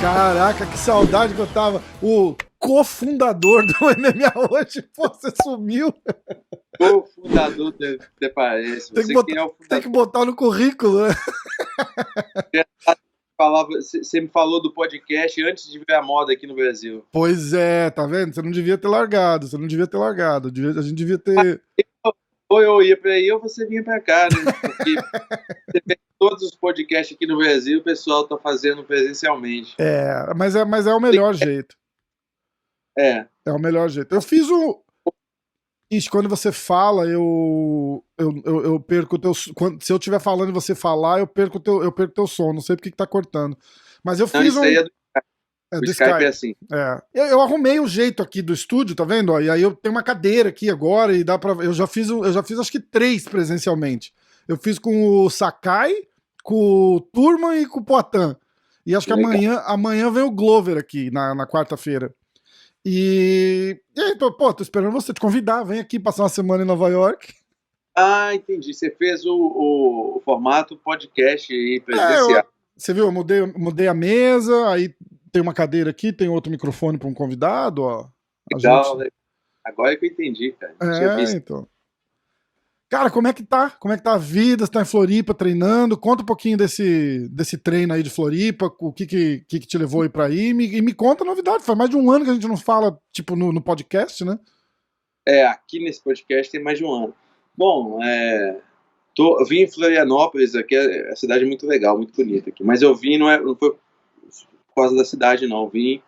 Caraca, que saudade que eu tava. O cofundador do MMA hoje, pô, você sumiu. Cofundador até parece. Tem que Você botar, quem é o tem que fundador? botar no currículo, né? Você me falou do podcast antes de vir a moda aqui no Brasil. Pois é, tá vendo? Você não devia ter largado, você não devia ter largado. A gente devia ter. Ou eu ia para aí ou você vinha para cá, né? Porque você vê todos os podcasts aqui no Brasil, o pessoal tá fazendo presencialmente. Mas é o melhor jeito. É, É o melhor jeito. Eu fiz o. Ixi, quando você fala, eu perco o teu. Se eu estiver falando e você falar, eu perco o teu som. Não sei porque que tá cortando. Mas eu não, fiz isso um. aí é É o do Skype é Skype. assim. É. Eu arrumei o jeito aqui do estúdio, tá vendo? Ó, e aí eu tenho uma cadeira aqui agora e dá para. Eu já fiz acho que 3 presencialmente. Eu fiz com o Sakai, com o Turman e com o Poitin. E acho que Legal. amanhã vem o Glover aqui na quarta-feira. E aí, tô esperando você te convidar. Vem aqui passar uma semana em Nova York. Ah, entendi. Você fez o formato podcast aí É, presencial. você viu, eu mudei a mesa, aí tem uma cadeira aqui, tem outro microfone para um convidado, ó. A Legal, gente. né? Agora é que eu entendi, cara. Não tinha É, visto. então. Cara, como é que tá? Como é que tá a vida? Você tá em Floripa treinando? Conta um pouquinho desse treino aí de Floripa, o que te levou aí pra aí, e me conta a novidade. Faz mais de um ano que a gente não fala, tipo, no podcast, né? Aqui nesse podcast tem mais de um ano. Bom, eu vim em Florianópolis, aqui é a cidade muito legal, muito bonita aqui. Mas eu vim, não foi por causa da cidade, não. Eu vim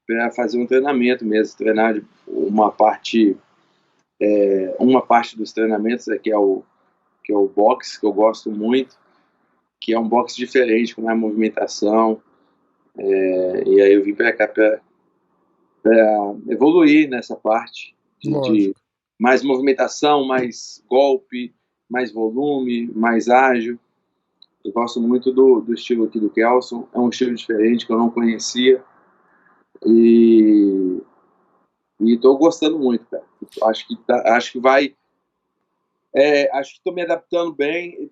para fazer um treinamento mesmo, treinar uma parte dos treinamentos, que é o boxe, que eu gosto muito, que é um boxe diferente, com mais movimentação. E aí eu vim para cá para evoluir nessa parte de Lógico. mais movimentação, mais golpe, mais volume, mais ágil. Eu gosto muito do estilo aqui do Kelson, é um estilo diferente que eu não conhecia e estou gostando muito, cara. Acho que vai, acho que estou me adaptando bem.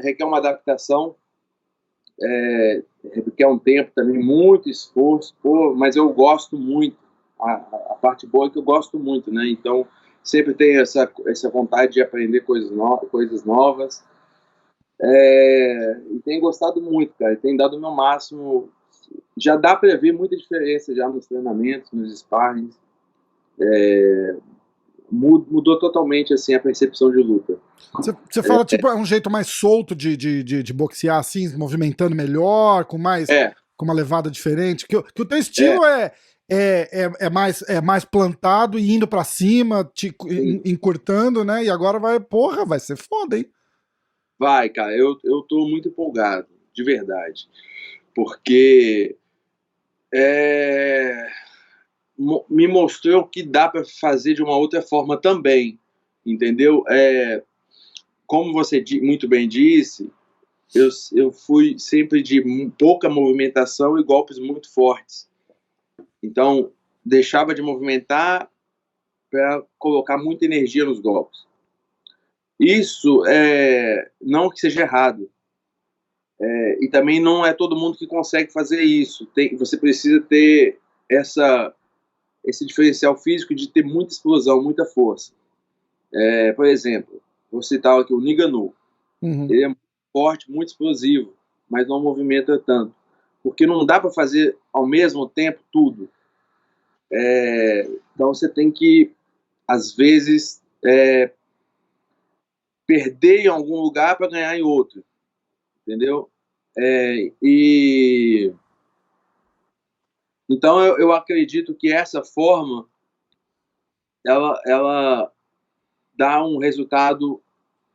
Requer uma adaptação, requer um tempo também, muito esforço, mas eu gosto muito. A parte boa é que eu gosto muito, né? Então sempre tenho essa vontade de aprender coisas novas. E tenho gostado muito, cara. Tenho dado o meu máximo. Já dá para ver muita diferença já nos treinamentos, nos sparrings. Mudou totalmente assim a percepção de luta. Você fala, tipo, é um jeito mais solto de boxear, assim, movimentando melhor, É, com uma levada diferente. Que o teu é, estilo é mais plantado e indo pra cima, sim. encurtando, né? E agora vai ser foda, hein? Vai, cara. Eu tô muito empolgado, de verdade, porque é, me mostrou que dá para fazer de uma outra forma também, entendeu? Como você muito bem disse, eu fui sempre de pouca movimentação e golpes muito fortes. Então, deixava de movimentar para colocar muita energia nos golpes. Isso não que seja errado. E também não é todo mundo que consegue fazer isso. Você precisa ter esse diferencial físico de ter muita explosão, muita força. Por exemplo, vou citar aqui o Ngannou. Uhum. Ele é muito forte, muito explosivo, mas não movimenta tanto. Porque não dá para fazer ao mesmo tempo tudo. Então você tem que, às vezes, perder em algum lugar para ganhar em outro. Entendeu? E então eu acredito que essa forma ela dá um resultado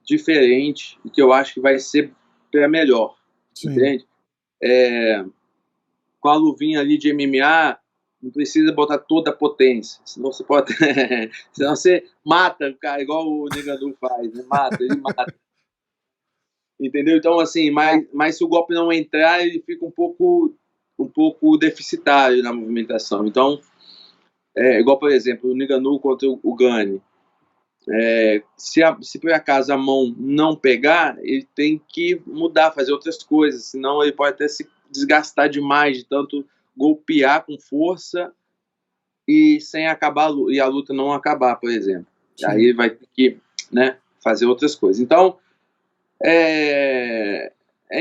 diferente e que eu acho que vai ser para melhor, Sim. entende? Com a luvinha ali de MMA, não precisa botar toda a potência, senão você pode, senão você mata o cara, igual o Ngannou faz, né? Ele mata, entendeu? Então assim, mas se o golpe não entrar, ele fica um pouco deficitário na movimentação. Então igual, por exemplo, o Ngannou contra o Gane. Se por acaso a mão não pegar, ele tem que mudar, fazer outras coisas, senão ele pode até se desgastar demais de tanto golpear com força e sem acabar e a luta não acabar, por exemplo. Sim. Aí ele vai ter que, né, fazer outras coisas. Então, é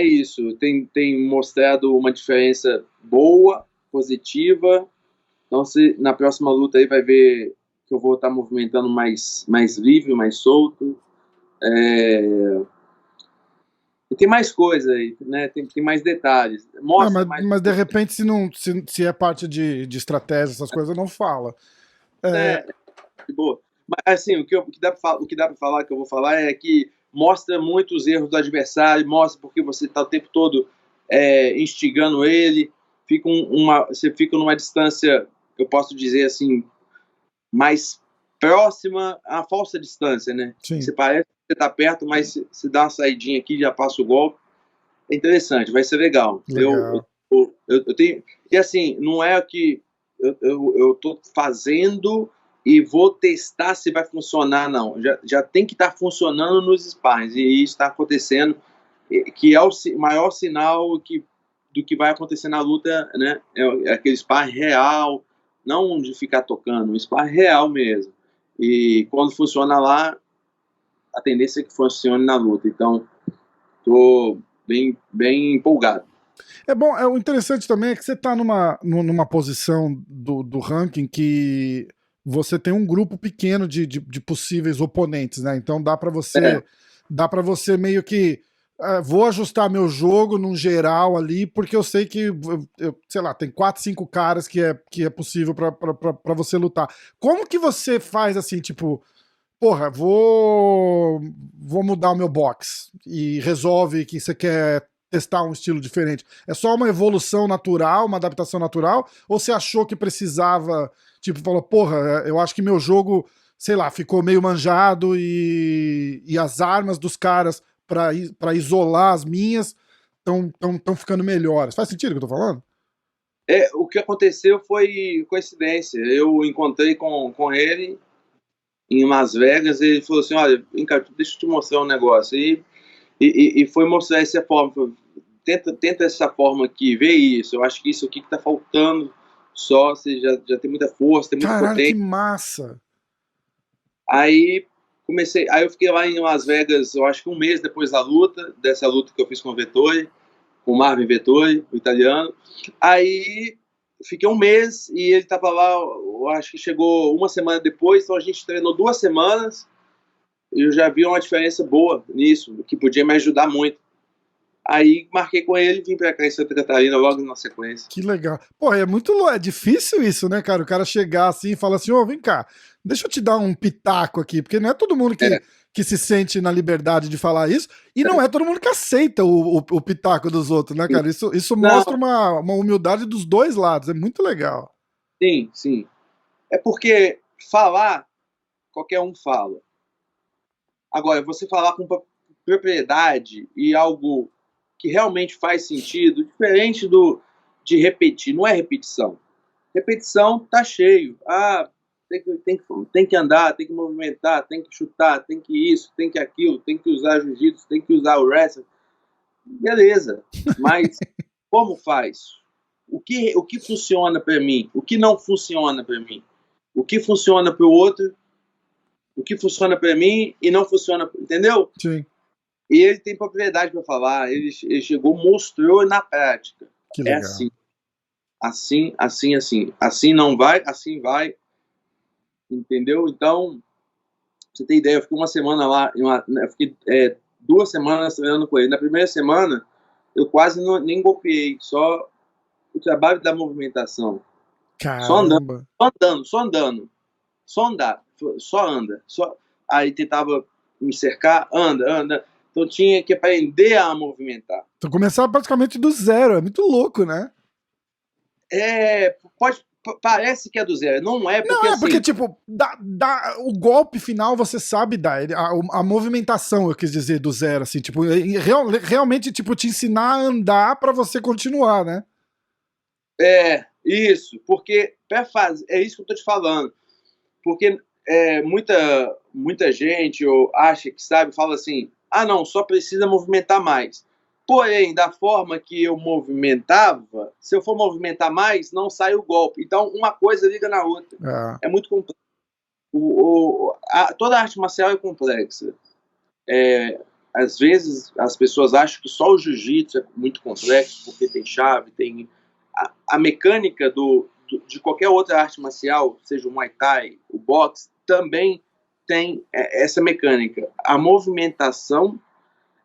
isso. Tem mostrado uma diferença boa, positiva. Então, na próxima luta aí vai ver que eu vou estar movimentando mais livre, mais solto. E tem mais coisa aí, né? Tem mais detalhes. Mostra mais. Mas de repente, se é parte de estratégia, essas coisas, não fala. De boa. Mas assim, o que dá para falar, que eu vou falar, é que mostra muito os erros do adversário, mostra porque você está o tempo todo instigando ele, você fica numa distância, eu posso dizer assim, mais próxima à falsa distância, né? Sim. Você parece que você está perto, mas se dá uma saidinha aqui, já passa o golpe. É interessante, vai ser legal. Eu tenho... E assim, não é que eu estou fazendo e vou testar se vai funcionar, não. Já tem que estar funcionando nos sparrings, e isso está acontecendo, que é o maior sinal do que vai acontecer na luta, né? É aquele sparring real, não de ficar tocando, um sparring real mesmo. E quando funciona lá, a tendência é que funcione na luta. Então, estou bem empolgado. É bom, o interessante também é que você está numa posição do ranking que você tem um grupo pequeno de possíveis oponentes, né? Então dá para você meio que vou ajustar meu jogo num geral ali, porque eu sei que sei lá, tem 4, 5 caras que é possível para você lutar. Como que você faz assim, tipo, porra, vou mudar o meu box e resolve que você quer testar um estilo diferente? É só uma evolução natural, uma adaptação natural? Ou você achou que precisava, tipo, falou, porra, eu acho que meu jogo, sei lá, ficou meio manjado e as armas dos caras pra isolar as minhas estão ficando melhores. Faz sentido o que eu tô falando? O que aconteceu foi coincidência. Eu encontrei com ele em Las Vegas, e ele falou assim, olha, vem cá, deixa eu te mostrar um negócio. E foi mostrar essa forma. Tenta essa forma aqui, vê isso. Eu acho que isso aqui que tá faltando só, você já tem muita força, tem muita Caralho, potência. que massa! Aí eu fiquei lá em Las Vegas, eu acho que um mês depois dessa luta que eu fiz com o Vettori, com o Marvin Vettori, o italiano. Aí fiquei um mês e ele tava lá, eu acho que chegou uma semana depois, então a gente treinou 2 semanas e eu já vi uma diferença boa nisso, que podia me ajudar muito. Aí marquei com ele e vim pra cá em Santa Catarina logo na sequência. Que legal. Pô, é difícil isso, né, cara? O cara chegar assim e falar assim, vem cá, deixa eu te dar um pitaco aqui, porque não é todo mundo que se sente na liberdade de falar isso, e não é todo mundo que aceita o pitaco dos outros, né, cara? Isso mostra uma humildade dos dois lados, é muito legal. Sim. É porque falar, qualquer um fala. Agora, você falar com propriedade e algo que realmente faz sentido, diferente de repetir, não é repetição. Repetição tá cheio. Tem que andar, tem que movimentar, tem que chutar, tem que isso, tem que aquilo, tem que usar jiu-jitsu, tem que usar o wrestling. Beleza, mas como faz? O que funciona para mim? O que não funciona para mim? O que funciona para o outro? O que funciona para mim e não funciona, entendeu? Sim. E ele tem propriedade para falar, ele chegou, mostrou na prática. Que legal. Assim não vai, assim vai. Entendeu? Então, pra você ter ideia, eu fiquei uma semana lá, eu fiquei 2 semanas treinando com ele. Na primeira semana, eu quase nem golpeei, só o trabalho da movimentação. Caramba. Só andar. Aí tentava me cercar, anda. Então tinha que aprender a movimentar. Então começar praticamente do zero, é muito louco, né? Parece que é do zero, não é porque Não, porque tipo, o golpe final você sabe dar, a movimentação, eu quis dizer, do zero, assim, tipo, realmente, tipo, te ensinar a andar pra você continuar, né? Isso, porque é isso que eu estou te falando. Porque muita gente acha que sabe, fala assim, ah não, só precisa movimentar mais. Porém, da forma que eu movimentava, se eu for movimentar mais, não sai o golpe. Então, uma coisa liga na outra. É muito complexo. Toda arte marcial é complexa. Às vezes, as pessoas acham que só o jiu-jitsu é muito complexo, porque tem chave, tem... A mecânica de qualquer outra arte marcial, seja o Muay Thai, o boxe, também tem essa mecânica. A movimentação,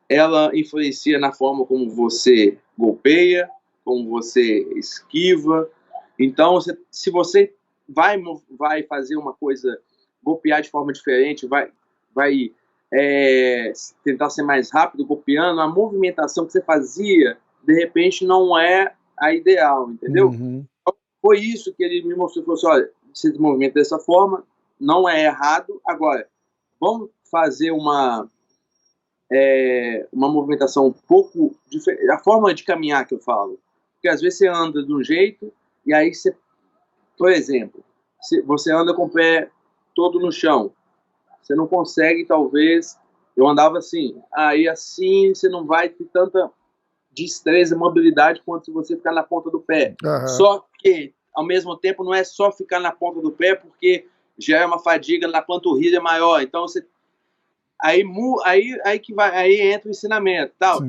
ela influencia na forma como você golpeia, como você esquiva. Então, se você vai fazer uma coisa, golpear de forma diferente, vai tentar ser mais rápido golpeando, a movimentação que você fazia, de repente, não é a ideal, entendeu? Uhum. Foi isso que ele me mostrou, falou assim, olha, você movimenta dessa forma, não é errado, agora, vamos fazer uma movimentação um pouco diferente, a forma de caminhar que eu falo, porque às vezes você anda de um jeito, e aí você, por exemplo, você anda com o pé todo no chão, você não consegue, talvez, eu andava assim, aí assim você não vai ter tanta destreza e mobilidade quanto se você ficar na ponta do pé. Uhum. Só que, ao mesmo tempo, não é só ficar na ponta do pé, porque já é uma fadiga na panturrilha maior. Então, você... aí entra o ensinamento. Tal.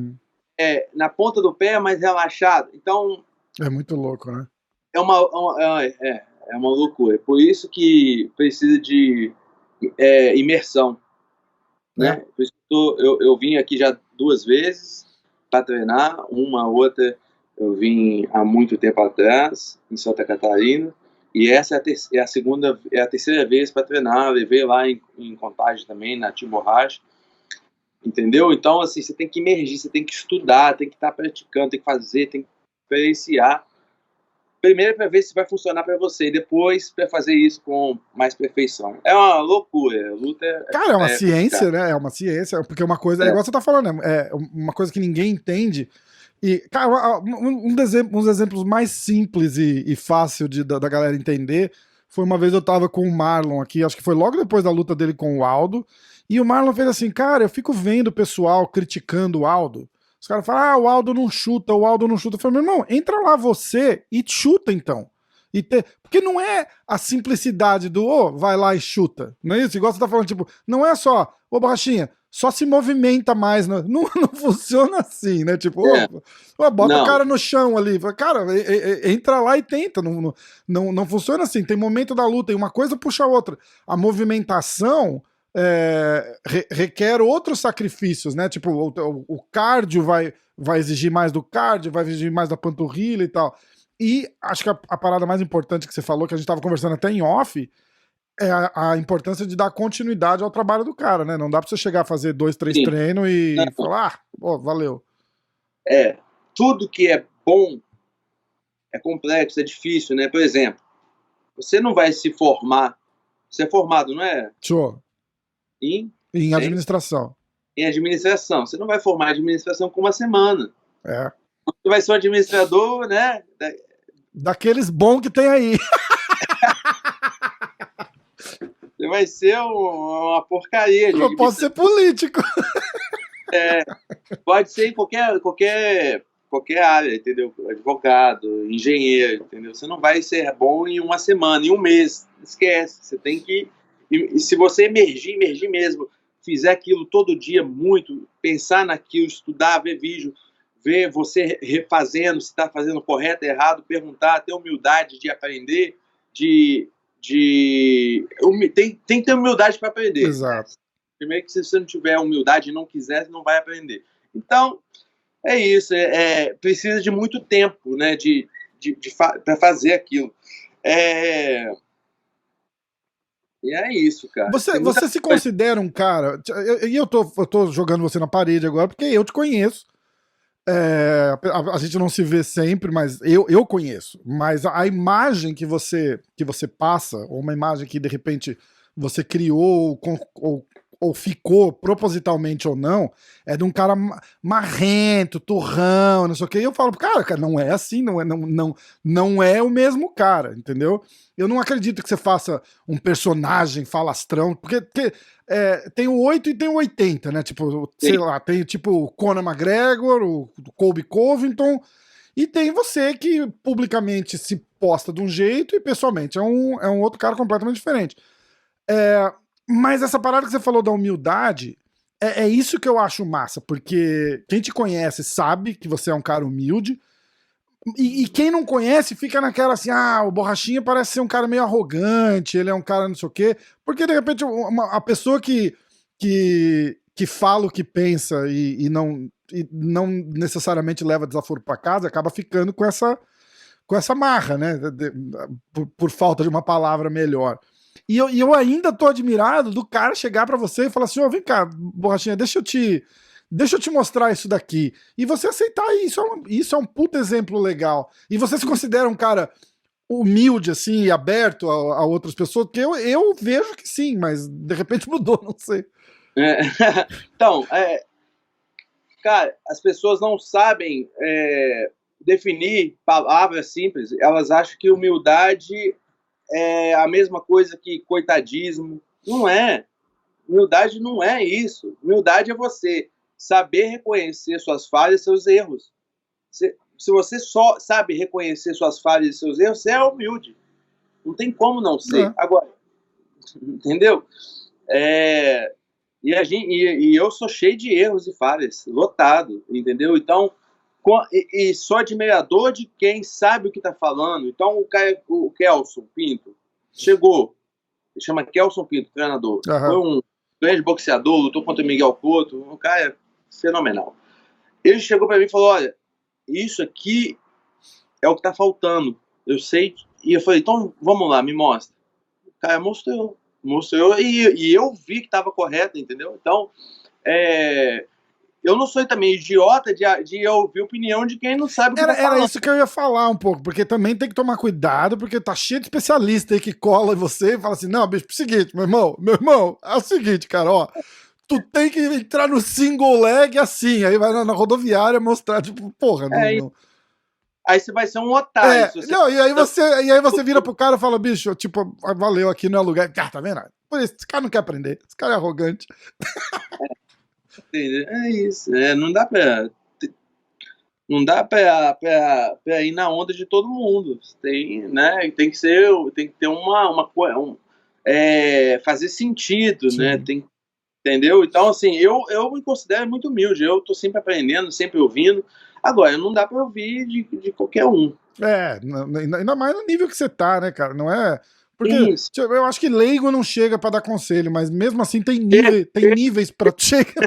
Na ponta do pé é mais relaxado. Então... É muito louco, né? É uma loucura. Por isso que precisa de imersão. Né? Por isso que eu vim aqui já 2 vezes para treinar, uma outra eu vim há muito tempo atrás, em Santa Catarina, e essa é a terceira vez para treinar, levei lá em Contagem também, na Timor-Leste, entendeu? Então, assim, você tem que emergir, você tem que estudar, tem que estar praticando, tem que fazer, tem que experienciar, primeiro para ver se vai funcionar para você, e depois para fazer isso com mais perfeição. É uma loucura, a luta Cara, é uma ciência, né? É uma ciência, porque uma coisa, é igual você tá falando, né? É uma coisa que ninguém entende. E, cara, uns exemplos mais simples e fácil da galera entender foi uma vez eu tava com o Marlon aqui, acho que foi logo depois da luta dele com o Aldo, e o Marlon fez assim, cara, eu fico vendo o pessoal criticando o Aldo. Os caras falam, o Aldo não chuta, o Aldo não chuta. Eu falei, meu irmão, entra lá você e chuta então. Porque não é a simplicidade do, vai lá e chuta. Não é isso? Igual você tá falando, tipo, não é só, borrachinha, só se movimenta mais. Não, não funciona assim, né? Tipo, bota o cara no chão ali. Cara, entra lá e tenta. Não funciona assim. Tem momento da luta e uma coisa puxa a outra. A movimentação... requer outros sacrifícios, né? Tipo, o cardio vai exigir mais do cardio, vai exigir mais da panturrilha e tal. E acho que a parada mais importante que você falou, que a gente tava conversando até em off, é a importância de dar continuidade ao trabalho do cara, né? Não dá pra você chegar a fazer 2, 3 treinos e falar, valeu. Tudo que é bom é complexo, é difícil, né? Por exemplo, você não vai se formar, você é formado, não é? Show. Em administração. Em administração. Você não vai formar administração com uma semana. Você vai ser um administrador, né? Daqueles bons que tem aí. Você vai ser uma porcaria. Eu posso ser político. Pode ser em qualquer área, entendeu? Advogado, engenheiro, entendeu? Você não vai ser bom em uma semana, em um mês. Esquece. Você tem que... E se você emergir mesmo, fizer aquilo todo dia muito, pensar naquilo, estudar, ver vídeo, ver você refazendo, se está fazendo correto, errado, perguntar, ter humildade de aprender, tem que ter humildade para aprender. Exato. Primeiro que se você não tiver humildade e não quiser, você não vai aprender. Então, é isso, precisa de muito tempo, né, para fazer aquilo. E é isso, cara. Você se considera um cara... E eu tô jogando você na parede agora, porque eu te conheço. A gente não se vê sempre, mas eu conheço. Mas a imagem que você passa, ou uma imagem que de repente você criou ou ou ficou propositalmente ou não, é de um cara marrento, turrão, não sei o que. E eu falo, cara, não é assim, não é o mesmo cara, entendeu? Eu não acredito que você faça um personagem falastrão, porque tem o 8 e tem o 80, né? Tipo, sei lá, tem tipo o Conor McGregor, o Colby Covington, e tem você que publicamente se posta de um jeito e pessoalmente é um outro cara completamente diferente. Mas essa parada que você falou da humildade, é isso que eu acho massa, porque quem te conhece sabe que você é um cara humilde, e quem não conhece fica naquela assim, o Borrachinha parece ser um cara meio arrogante, ele é um cara não sei o quê, porque de repente a pessoa que fala o que pensa e não necessariamente leva desaforo para casa, acaba ficando com essa marra, né, por falta de uma palavra melhor. E eu ainda tô admirado do cara chegar pra você e falar assim, vem cá, Borrachinha, deixa eu te mostrar isso daqui. E você aceitar isso é um puta exemplo legal. E você se considera um cara humilde, assim, e aberto a outras pessoas? Porque eu vejo que sim, mas de repente mudou, não sei. Então, cara, as pessoas não sabem definir palavras simples. Elas acham que humildade é a mesma coisa que coitadismo. Não é. Humildade não é isso. Humildade é você saber reconhecer suas falhas e seus erros. Se você só sabe reconhecer suas falhas e seus erros, você é humilde. Não tem como não ser. Agora, entendeu? E eu sou cheio de erros e falhas, lotado, entendeu? Então, e sou admirador de quem sabe o que está falando. Então, o Kelson Pinto chegou, ele chama Kelson Pinto, treinador. Foi um grande boxeador, lutou contra o Miguel Cotto, um cara fenomenal. Ele chegou para mim e falou, olha, isso aqui é o que está faltando, eu sei. E eu falei, então vamos lá, me mostra. O cara mostrou e eu vi que estava correto, entendeu? Então, eu não sou também idiota de ouvir opinião de quem não sabe o que tá falando. Era isso que eu ia falar um pouco, porque também tem que tomar cuidado, porque tá cheio de especialista aí que cola em você e fala assim, não, bicho, é o seguinte, meu irmão, é o seguinte, cara, ó, tu tem que entrar no single leg assim, aí vai na rodoviária mostrar, tipo, porra, não. Aí você vai ser um otário. E aí você vira pro cara e fala, bicho, tipo, valeu, aqui não é lugar. Cara, tá vendo? Por isso, esse cara não quer aprender, esse cara é arrogante. É isso, não dá pra ir na onda de todo mundo. Tem que ter fazer sentido, né? Entendeu? Então, assim, eu me considero muito humilde, eu tô sempre aprendendo, sempre ouvindo. Agora, não dá pra ouvir de qualquer um. Ainda mais no nível que você tá, né, cara? Não é... Porque eu acho que leigo não chega pra dar conselho, mas mesmo assim tem níveis pra chegar.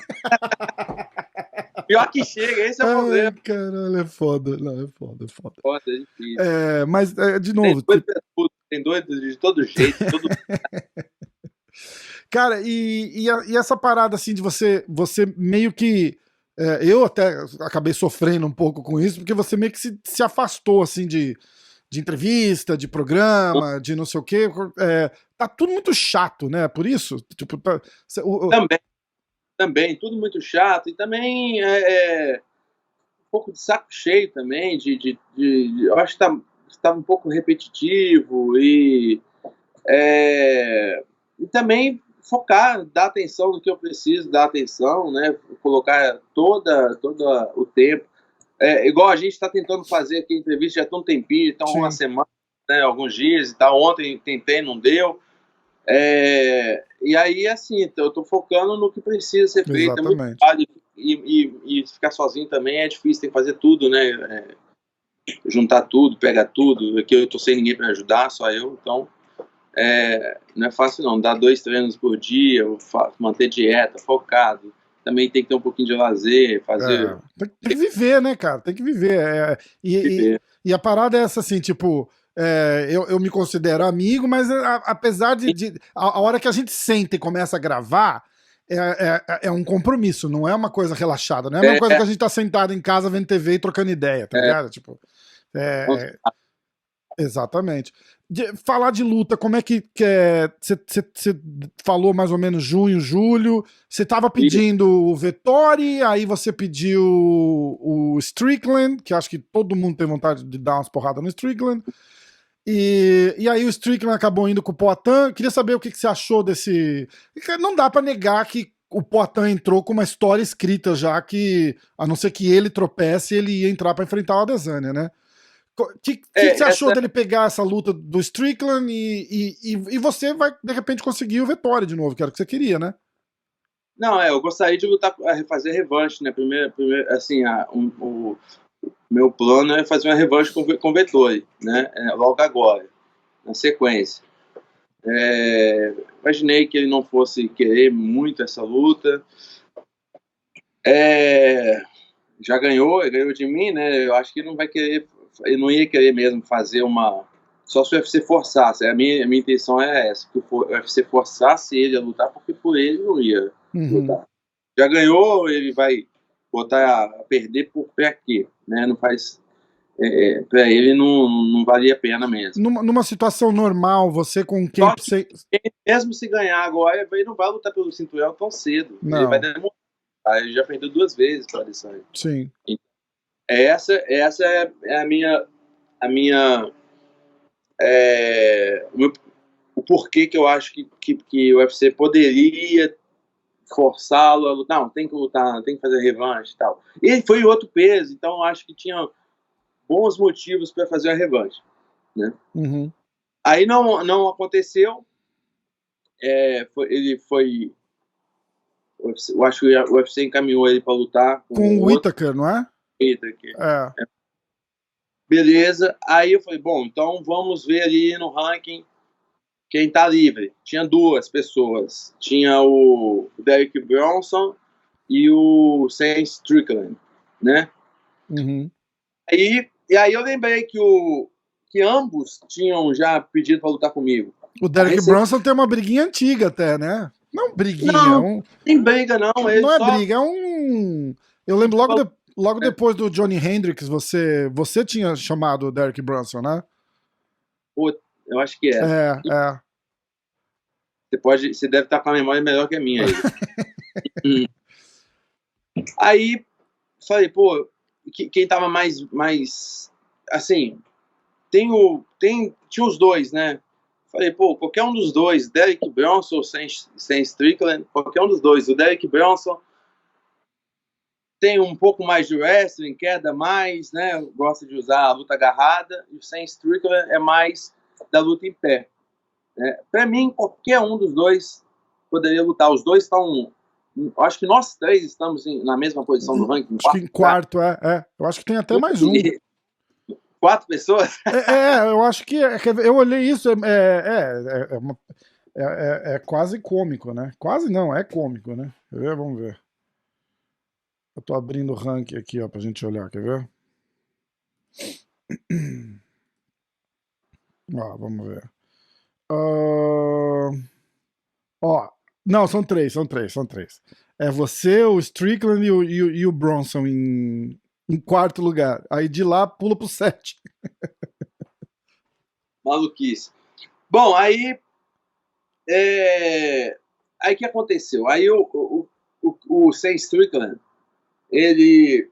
Pior que chega, esse é o problema. Caralho, é foda. Não, é foda. Foda, é difícil. Mas, de novo... Tem doido de todo jeito. Cara, e essa parada, assim, de você meio que... eu até acabei sofrendo um pouco com isso, porque você meio que se afastou, assim, de entrevista, de programa, de não sei o quê. Tá tudo muito chato, né? Por isso? Tipo, Também, tudo muito chato. E também um pouco de saco cheio também. Eu acho que tá um pouco repetitivo. E também focar, dar atenção no que eu preciso dar atenção, né? Colocar todo o tempo. Igual a gente está tentando fazer aqui a entrevista já tem um tempinho, então uma semana, né, alguns dias e tal. Ontem tentei, não deu. E aí, assim, eu tô focando no que precisa ser feito. Exatamente. É muito e ficar sozinho também é difícil, tem que fazer tudo, né? Juntar tudo, pegar tudo. Aqui eu tô sem ninguém para ajudar, só eu, então não é fácil não. Dar 2 treinos por dia, manter dieta, focado. Também tem que ter um pouquinho de lazer, fazer... Tem que viver, né, cara? Tem que viver. E a parada é essa, assim, tipo... eu me considero amigo, mas apesar de a hora que a gente senta e começa a gravar, é um compromisso, não é uma coisa relaxada, não é a mesma coisa que a gente tá sentado em casa vendo TV e trocando ideia, tá ligado? Tipo, exatamente. falar de luta, como é que é? Você falou mais ou menos junho, julho. Você tava pedindo o Vettori, aí você pediu o Strickland, que acho que todo mundo tem vontade de dar umas porradas no Strickland. E aí o Strickland acabou indo com o Poatan. Queria saber o que você achou desse. Não dá pra negar que o Poatan entrou com uma história escrita já que, a não ser que ele tropece, ele ia entrar pra enfrentar o Adesanya, né? O que você achou dele pegar essa luta do Strickland e você vai, de repente, conseguir o Vettori de novo, que era o que você queria, né? Não, eu gostaria de lutar, fazer revanche, né? Primeiro assim, o meu plano é fazer uma revanche com o Vettori, né? Logo agora, na sequência. Imaginei que ele não fosse querer muito essa luta. Já ganhou, ele ganhou de mim, né? Eu acho que ele não vai querer, ele não ia querer mesmo fazer uma. Só se o UFC forçasse. A minha intenção é essa, que o UFC forçasse ele a lutar, porque por ele não ia lutar. Já ganhou, ele vai botar a perder pra quê? Né? Não faz. Pra ele não valia a pena mesmo. Numa situação normal, você com quem. Mesmo se ganhar agora, ele não vai lutar pelo cinturão tão cedo. Não. Ele vai demorar. Ele já perdeu 2 vezes para Adesanya. Sim. Essa é a minha o porquê que eu acho que o UFC poderia forçá-lo a lutar. Não, tem que lutar, tem que fazer revanche e tal. Ele foi em outro peso, então eu acho que tinha bons motivos para fazer a revanche, né? Aí não aconteceu. Ele foi. Eu acho que o UFC encaminhou ele para lutar com o Whittaker, não é? Whittaker. Beleza. Aí eu falei, bom, então vamos ver ali no ranking quem tá livre. Tinha 2 pessoas. Tinha o Derek Bronson e o Sam Strickland, né? E aí eu lembrei que ambos tinham já pedido para lutar comigo. O Derek Bronson tem uma briguinha antiga até, né? Não briguinha. Não, tem briga não. Ele não é briga, é um... Eu lembro logo depois do Johnny Hendricks, você tinha chamado o Derek Bronson, né? Eu acho que é. Você deve estar com a memória melhor que a minha aí. Aí falei, pô, quem tava mais assim, tinha os 2, né? Falei, pô, qualquer um dos 2, Derek Bronson ou Sam Strickland, qualquer um dos 2. O Derek Bronson tem um pouco mais de wrestling, queda mais, né? Gosta de usar a luta agarrada. E o Sam Strickland é mais da luta em pé. Para mim, qualquer um dos 2 poderia lutar. Os 2 estão... Acho que nós 3 estamos na mesma posição do ranking. Acho que em quarto, Eu acho que tem até mais um. 4 pessoas? Eu acho que... Eu olhei isso, é quase cômico, né? Quase não, é cômico, né? Quer ver? Vamos ver. Eu tô abrindo o ranking aqui, ó, pra gente olhar, quer ver? Ó, vamos ver. Não, são 3. É você, o Strickland e o Bronson em quarto lugar. Aí de lá pula pro 7. Maluquice. Bom, aí o que aconteceu? Aí o Sam Strickland, ele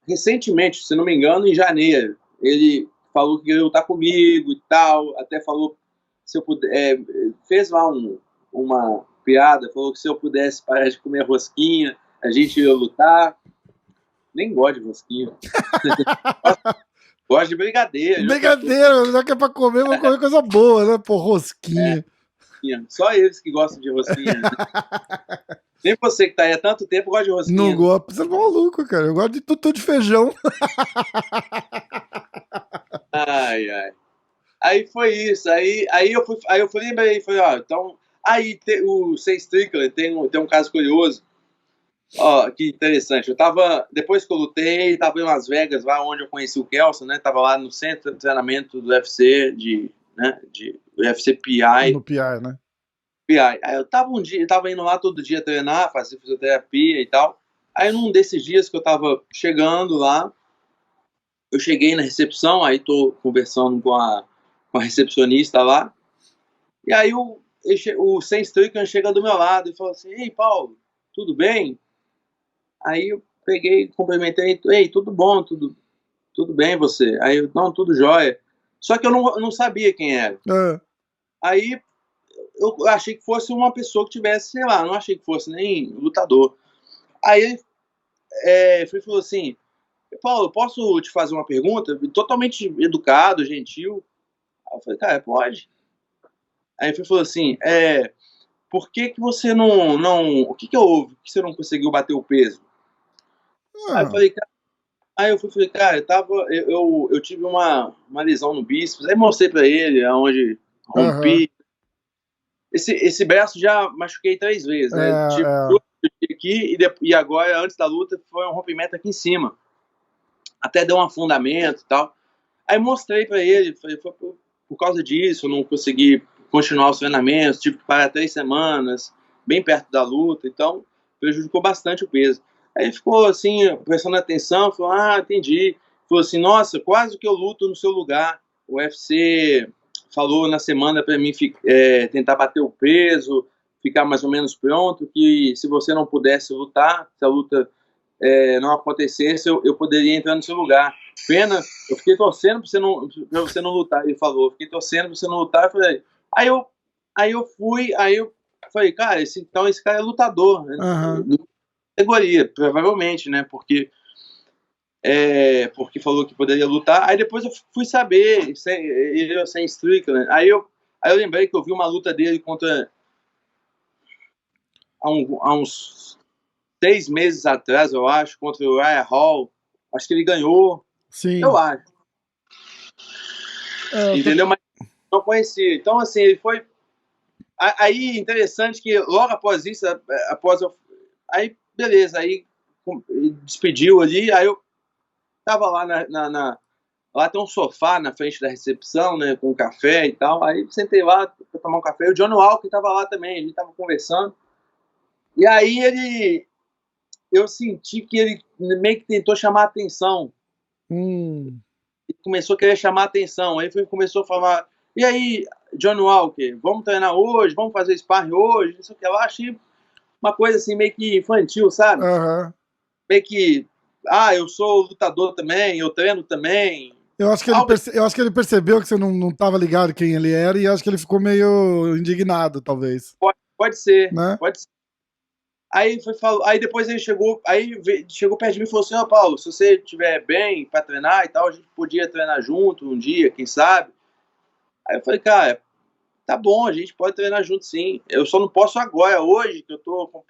recentemente, se não me engano, em janeiro, ele falou que ia lutar comigo e tal, até falou se eu puder, fez lá uma piada, falou que se eu pudesse parar de comer rosquinha, a gente ia lutar. Nem gosto de rosquinha. Gosto de brigadeiro. Brigadeiro, já que é pra comer, vou comer coisa boa, né? Pô, rosquinha. Só eles que gostam de rosquinha. Nem você que tá aí há tanto tempo gosta de rosquinha. Não gosto, você é maluco, cara. Eu gosto de tutu de feijão. Ai. Aí foi isso. Aí eu lembrei, falei, então. Aí o Sam Strickland tem um caso curioso. Ó, que interessante. Depois que eu lutei, tava em Las Vegas, lá onde eu conheci o Kelson, né? Tava lá no centro de treinamento do UFC, de UFC PI. No PI, né? PI. Aí eu tava indo lá todo dia treinar, fazer fisioterapia e tal. Aí num desses dias que eu tava chegando lá, eu cheguei na recepção, aí tô conversando com com a recepcionista lá. E aí o Sam Strickland chega do meu lado e fala assim: ei, Paulo, tudo bem? Aí eu peguei, cumprimentei, ei, tudo bom, tudo bem você? Aí eu, não, tudo jóia. Só que eu não sabia quem era. Aí eu achei que fosse uma pessoa que tivesse, sei lá, não achei que fosse nem lutador. Aí ele falou assim: Paulo, posso te fazer uma pergunta? Totalmente educado, gentil. Aí eu falei, cara, pode. Aí ele falou assim, por que você não o que houve? Por que você não conseguiu bater o peso? Aí eu falei, cara, falei, cara, eu tive uma lesão no bíceps, aí mostrei pra ele aonde rompi. Esse braço já machuquei 3 vezes, né? Tive aqui e agora, antes da luta, foi um rompimento aqui em cima. Até deu um afundamento e tal. Aí mostrei pra ele, falei, foi por causa disso, eu não consegui continuar os treinamentos, tive que parar 3 semanas, bem perto da luta, então prejudicou bastante o peso. Aí ficou assim, prestando atenção, falou, entendi. Falou assim, nossa, quase que eu luto no seu lugar. O UFC falou na semana pra mim tentar bater o peso, ficar mais ou menos pronto, que se você não pudesse lutar, se a luta não acontecesse, eu poderia entrar no seu lugar. Pena, eu fiquei torcendo pra você não lutar. Ele falou, fiquei torcendo pra você não lutar. Eu falei, aí eu falei, cara, então esse cara é lutador, né? Categoria, provavelmente, né? Porque falou que poderia lutar. Aí depois eu fui saber, ele é sem Strickland. Aí eu lembrei que eu vi uma luta dele contra há uns 6 meses atrás, eu acho, contra o Ryan Hall. Acho que ele ganhou. Sim. Eu acho. Entendeu? Mas não conhecia. Então, assim, ele foi. Aí, interessante que logo após isso, aí, beleza, aí despediu ali, aí eu tava lá lá tem um sofá na frente da recepção, né, com café e tal, aí sentei lá pra tomar um café, o John Walker tava lá também, a gente tava conversando, e aí eu senti que ele meio que tentou chamar a atenção. Ele começou a querer chamar a atenção, aí começou a falar, e aí, John Walker, vamos treinar hoje, vamos fazer sparring hoje, isso que lá, achei uma coisa assim meio que infantil, sabe? Meio que, eu sou lutador também, eu treino também. Eu acho que ele percebeu que você não estava ligado quem ele era e acho que ele ficou meio indignado, talvez. Pode ser, né? pode ser. Aí depois ele chegou perto de mim e falou assim, Paulo, se você estiver bem pra treinar e tal, a gente podia treinar junto um dia, quem sabe? Aí eu falei, cara, tá bom, a gente pode treinar junto sim. Eu só não posso agora, hoje, que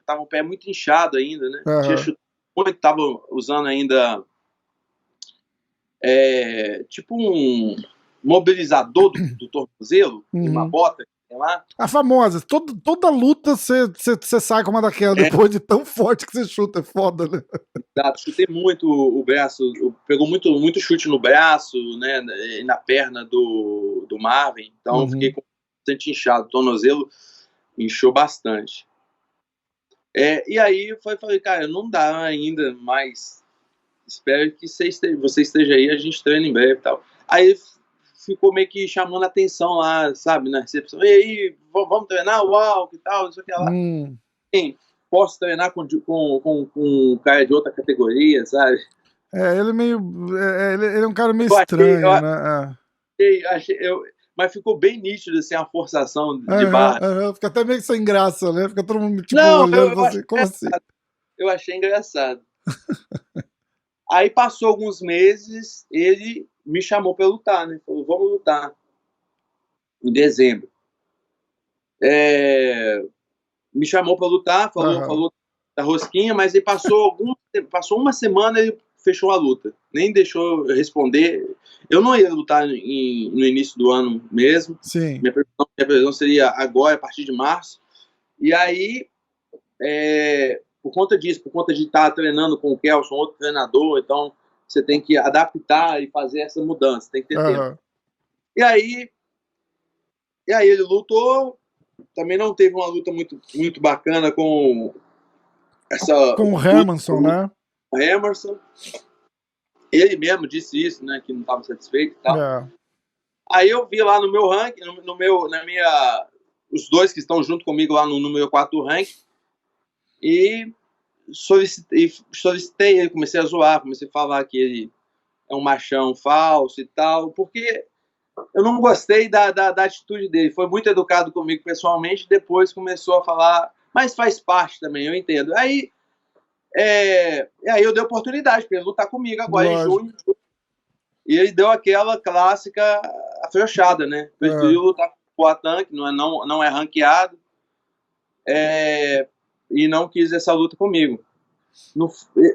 tava o pé muito inchado ainda, né? Tinha chutado muito, tava usando ainda tipo um mobilizador do tornozelo, uma bota, sei lá. A famosa, toda luta você sai com uma daquela depois de tão forte que você chuta, é foda, né? Exato, chutei muito o braço, pegou muito chute no braço, né, e na perna do Marvin, então fiquei com bastante inchado, o tornozelo inchou bastante. E aí falei, cara, não dá ainda, mas espero que você esteja aí, a gente treina em breve e tal. Aí ficou meio que chamando a atenção lá, sabe, na recepção. E aí, vamos treinar? Uau, que tal, isso aqui lá. Sim, posso treinar com um cara de outra categoria, sabe? Ele meio. Ele é um cara meio estranho, né? Mas ficou bem nítido, assim, a forçação de barra. Fica até meio sem graça, né? Fica todo mundo, tipo, olhando assim, como assim? Eu achei engraçado. Aí passou alguns meses, ele me chamou para lutar, né? Falou, vamos lutar. Em dezembro. Me chamou para lutar, falou da rosquinha, mas ele passou uma semana e fechou a luta. Nem deixou eu responder. Eu não ia lutar no início do ano mesmo. Sim. Minha previsão seria agora, a partir de março. E aí, por conta disso, por conta de estar treinando com o Kelson, outro treinador, então você tem que adaptar e fazer essa mudança, tem que ter tempo. E aí ele lutou, também não teve uma luta muito bacana com o Hermansson, né? O Hermansson. Ele mesmo disse isso, né, que não estava satisfeito e tal. Aí eu vi lá no meu ranking, os dois que estão junto comigo lá no número 4 do ranking, e solicitei ele, comecei a zoar, comecei a falar que ele é um machão falso e tal, porque eu não gostei da atitude dele. Foi muito educado comigo pessoalmente, depois começou a falar, mas faz parte também, eu entendo. Aí eu dei oportunidade para ele lutar comigo agora em Lógico. junho. E ele deu aquela clássica afrouxada, né? Preferiu lutar com o Poatan, que não é ranqueado, e não quis essa luta comigo.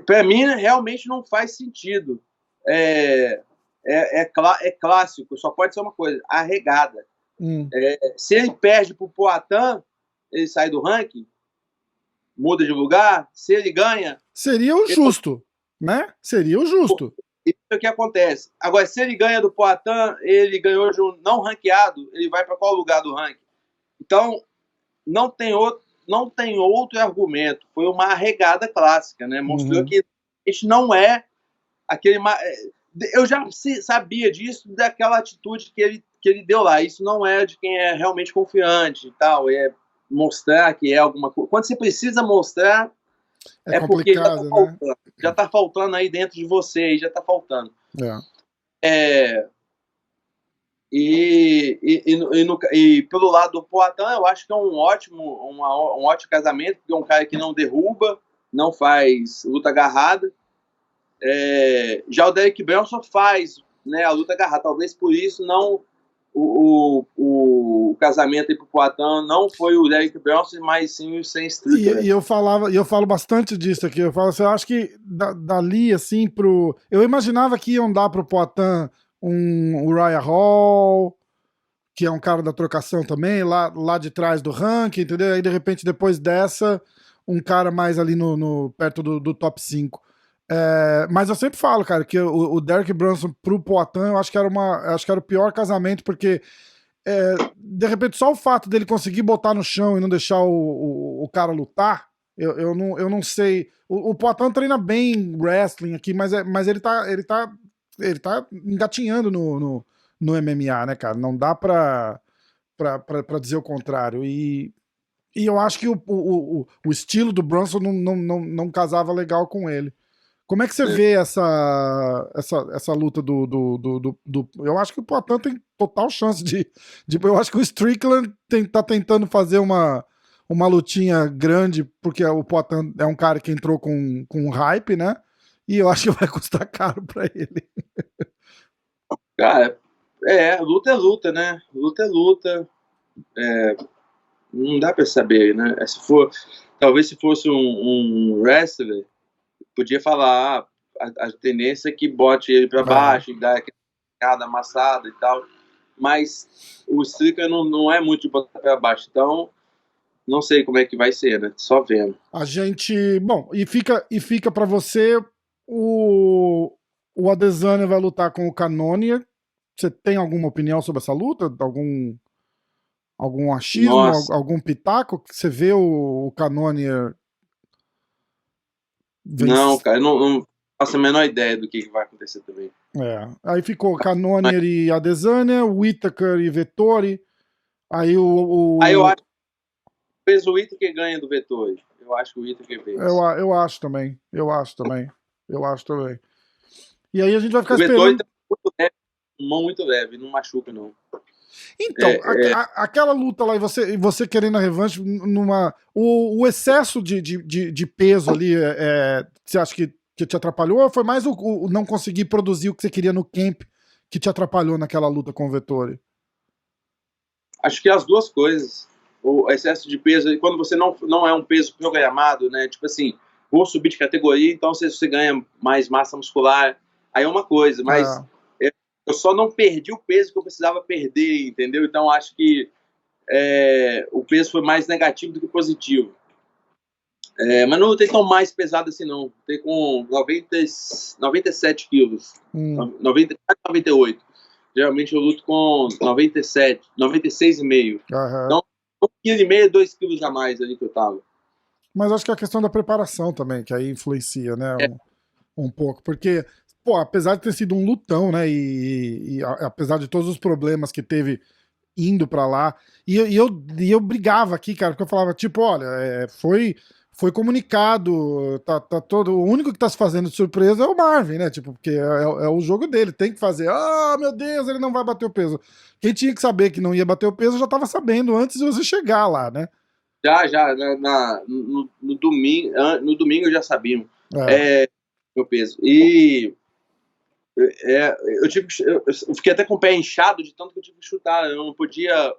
Para mim, realmente não faz sentido. É clássico, só pode ser uma coisa, arregada. Se ele perde para o Poatan, ele sai do ranking, muda de lugar. Se ele ganha... Seria o justo, né? Seria o justo. Isso é o que acontece. Agora, se ele ganha do Poatan, ele ganhou de um não ranqueado, ele vai para qual lugar do ranking? Então, não tem outro argumento. Foi uma arregada clássica, né? Mostrou que a gente não é aquele... Eu já sabia disso, daquela atitude que ele deu lá. Isso não é de quem é realmente confiante e tal. É mostrar que é alguma coisa. Quando você precisa mostrar, é porque já tá faltando aí dentro de você, já tá faltando. E pelo lado do Poatan, eu acho que é um ótimo casamento, porque é um cara que não derruba, não faz luta agarrada. Já o Derek Brunson faz, né, a luta agarrada. Talvez por isso não o casamento aí pro Poatan não foi o Derek Brunson, mas sim o Sam Strickland. E eu falo bastante disso aqui. Eu falo assim, eu acho que dali, assim, eu imaginava que iam dar pro Poatan o Uriah Hall, que é um cara da trocação também, lá de trás do ranking, entendeu? Aí, de repente, depois dessa, um cara mais ali perto do top 5. Mas eu sempre falo, cara, que o Derek Brunson pro Poatan, eu acho que era o pior casamento, porque de repente só o fato dele conseguir botar no chão e não deixar o cara lutar, eu não sei. O Poatan treina bem wrestling aqui, mas ele tá engatinhando no MMA, né, cara? Não dá pra dizer o contrário. E eu acho que o estilo do Brunson não casava legal com ele. Como é que você vê essa luta eu acho que o Poatan tem total chance de eu acho que o Strickland tá tentando fazer uma lutinha grande, porque o Poatan é um cara que entrou com hype, né? E eu acho que vai custar caro pra ele. Cara, luta é luta, né? Luta é luta. Não dá pra saber, né? Talvez se fosse um wrestler, podia falar a tendência é que bote ele para baixo e dá aquela amassada e tal, mas o Strickland não é muito de botar para baixo, então não sei como é que vai ser, né? Só vendo. A gente, bom, e fica para você o Adesanya vai lutar com o Cannonier. Você tem alguma opinião sobre essa luta? Algum achismo, algum pitaco que você vê o Cannonier Não, cara, eu não faço a menor ideia do que vai acontecer também. Aí ficou Cannonier e Adesanya, Whittaker e Vettori. Aí Aí eu acho que fez o Whittaker ganha do Vettori. Eu acho que o Whittaker fez. Eu acho também. E aí a gente vai ficar esperando. O Vettori tá muito leve, mão muito leve, não machuca não. Então, aquela luta lá e você querendo a revanche o excesso de peso ali, você acha que te atrapalhou, ou foi mais o não conseguir produzir o que você queria no camp que te atrapalhou naquela luta com o Vettori? Acho que as duas coisas. O excesso de peso, quando você não é um peso programado, né? Tipo assim, vou subir de categoria, então você ganha mais massa muscular, aí é uma coisa, mas eu só não perdi o peso que eu precisava perder, entendeu? Então acho que o peso foi mais negativo do que positivo. Mas não lutei tão mais pesado assim, não. Lutei com 97 quilos. 98. Geralmente eu luto com 97, 96,5. Então, 1,5 kg, 2 quilos a mais ali que eu tava. Mas acho que é a questão da preparação também, que aí influencia, né? Um pouco. Porque, pô, apesar de ter sido um lutão, né? Apesar de todos os problemas que teve indo pra lá, e eu brigava aqui, cara, porque eu falava, tipo, olha, foi comunicado, tá todo. O único que tá se fazendo de surpresa é o Marvin, né? Tipo, porque é o jogo dele, tem que fazer. Ah, meu Deus, ele não vai bater o peso. Quem tinha que saber que não ia bater o peso já tava sabendo antes de você chegar lá, né? Já, no domingo, no domingo eu já sabia É. meu peso. E eu fiquei até com o pé inchado de tanto que eu tive que chutar. Eu não podia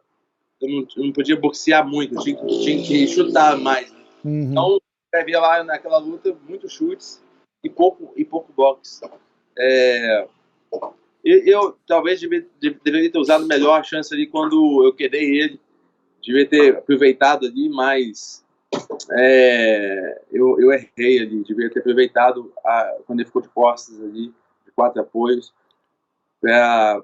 boxear muito, eu tinha que chutar mais. Uhum. Então, havia lá naquela luta muitos chutes e pouco boxe. Eu talvez deveria ter usado melhor a chance ali quando eu quedei ele. Devia ter aproveitado ali, mas eu errei ali. Devia ter aproveitado quando ele ficou de costas ali, de 4 apoios, para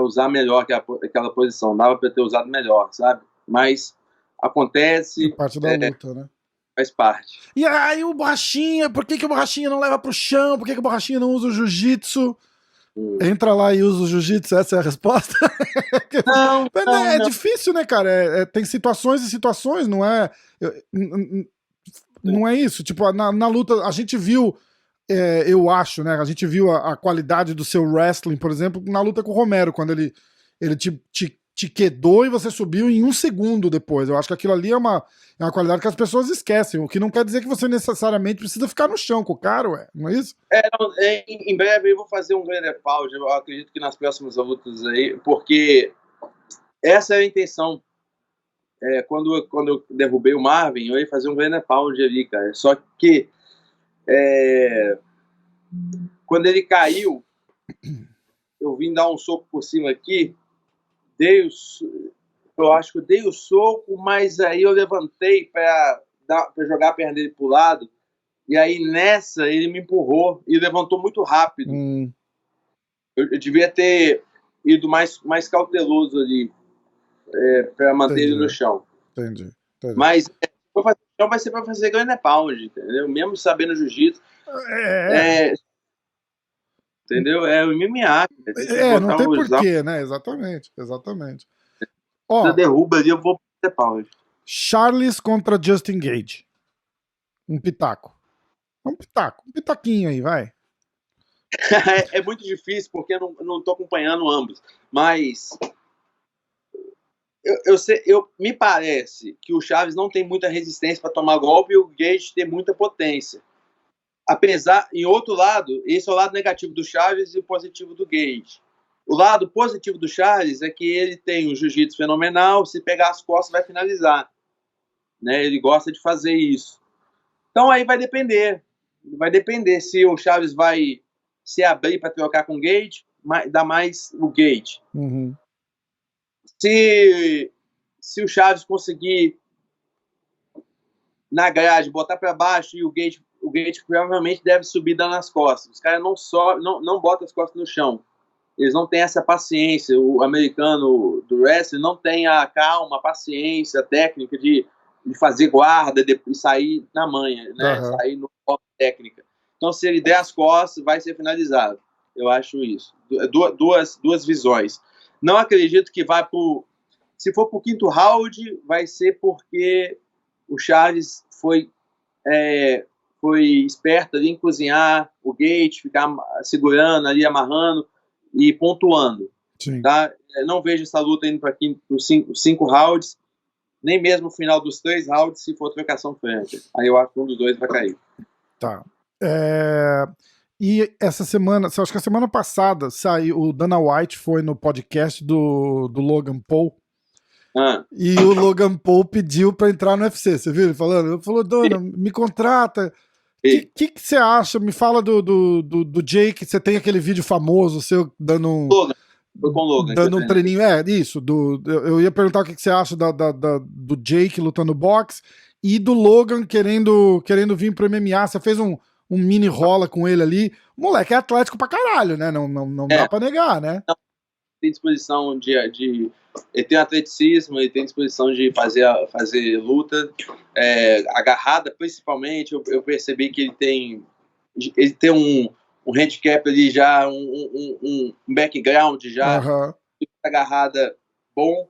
usar melhor aquela posição. Dava para ter usado melhor, sabe? Mas acontece, Parte da luta, né? faz parte. E aí o Borrachinha, por que o Borrachinha não leva pro chão? Por que o Borrachinha não usa o jiu-jitsu? Entra lá e usa o jiu-jitsu, essa é a resposta? Não, É difícil, né, cara? Tem situações e situações, não é? Não é isso. Tipo, na luta, a gente viu, eu acho, né? A gente viu a qualidade do seu wrestling, por exemplo, na luta com o Romero, quando ele te quedou e você subiu em 1 segundo depois. Eu acho que aquilo ali é uma qualidade que as pessoas esquecem, o que não quer dizer que você necessariamente precisa ficar no chão com o cara, não é isso? Em breve eu vou fazer um grande pause. Eu acredito que nas próximas lutas aí, porque essa é a intenção. Quando eu derrubei o Marvin, eu ia fazer um grande pause ali, cara. Só que quando ele caiu, eu vim dar um soco por cima aqui, eu acho que eu dei o soco, mas aí eu levantei para jogar a perna dele pro lado, e aí nessa ele me empurrou e levantou muito rápido. Eu devia ter ido mais cauteloso ali para manter ele no chão. Entendi. Mas então vai ser para fazer grande pound, entendeu? Mesmo sabendo jiu-jitsu. Entendeu? É o MMA. Não tem porquê, né? Exatamente. Ó, se derruba ali, eu vou fazer pound. Charles contra Justin Gage. Um pitaco. Um pitaquinho aí, vai. É muito difícil porque eu não estou acompanhando ambos. Mas me parece que o Chaves não tem muita resistência para tomar golpe e o Gage tem muita potência. Apesar, em outro lado, esse é o lado negativo do Chaves e o positivo do Gage. O lado positivo do Charles é que ele tem um jiu-jitsu fenomenal, se pegar as costas vai finalizar. Né? Ele gosta de fazer isso. Então aí vai depender. Vai depender se o Chaves vai se abrir para trocar com o Gage, dá mais o Gage. Uhum. Se o Chaves conseguir na grade botar para baixo e o Gage provavelmente deve subir dando as costas. Os caras não botam as costas no chão. Eles não têm essa paciência. O americano do wrestling não tem a calma, a paciência, a técnica de fazer guarda e sair na manha, né? Uhum. Sair no foco técnica. Então, se ele der as costas, vai ser finalizado. Eu acho isso. Duas visões. Não acredito que vai pro... Se for pro quinto round, vai ser porque o Charles foi esperto ali em cozinhar o Gate, ficar segurando ali, amarrando e pontuando. Sim. Tá? Não vejo essa luta indo para os 5 rounds, nem mesmo no final dos 3 rounds, se for trocação franca. Aí eu acho que um dos dois vai cair. Tá. E essa semana, acho que a semana passada, saiu, o Dana White foi no podcast do Logan Paul. E o Logan Paul pediu pra entrar no UFC, você viu ele falando? Ele falou, Dona, me contrata. O que você acha? Me fala do Jake, você tem aquele vídeo famoso seu dando um... Foi com o Logan. Dando um treininho, isso. Eu ia perguntar o que você acha do Jake lutando boxe e do Logan querendo vir pro MMA. Você fez um mini rola com ele ali. O moleque é atlético pra caralho, né? Não dá pra negar, né? Tem disposição ele tem atleticismo, ele tem disposição de fazer luta, agarrada principalmente. Eu percebi que ele tem um handicap ali já, um background já, Aham. agarrada bom,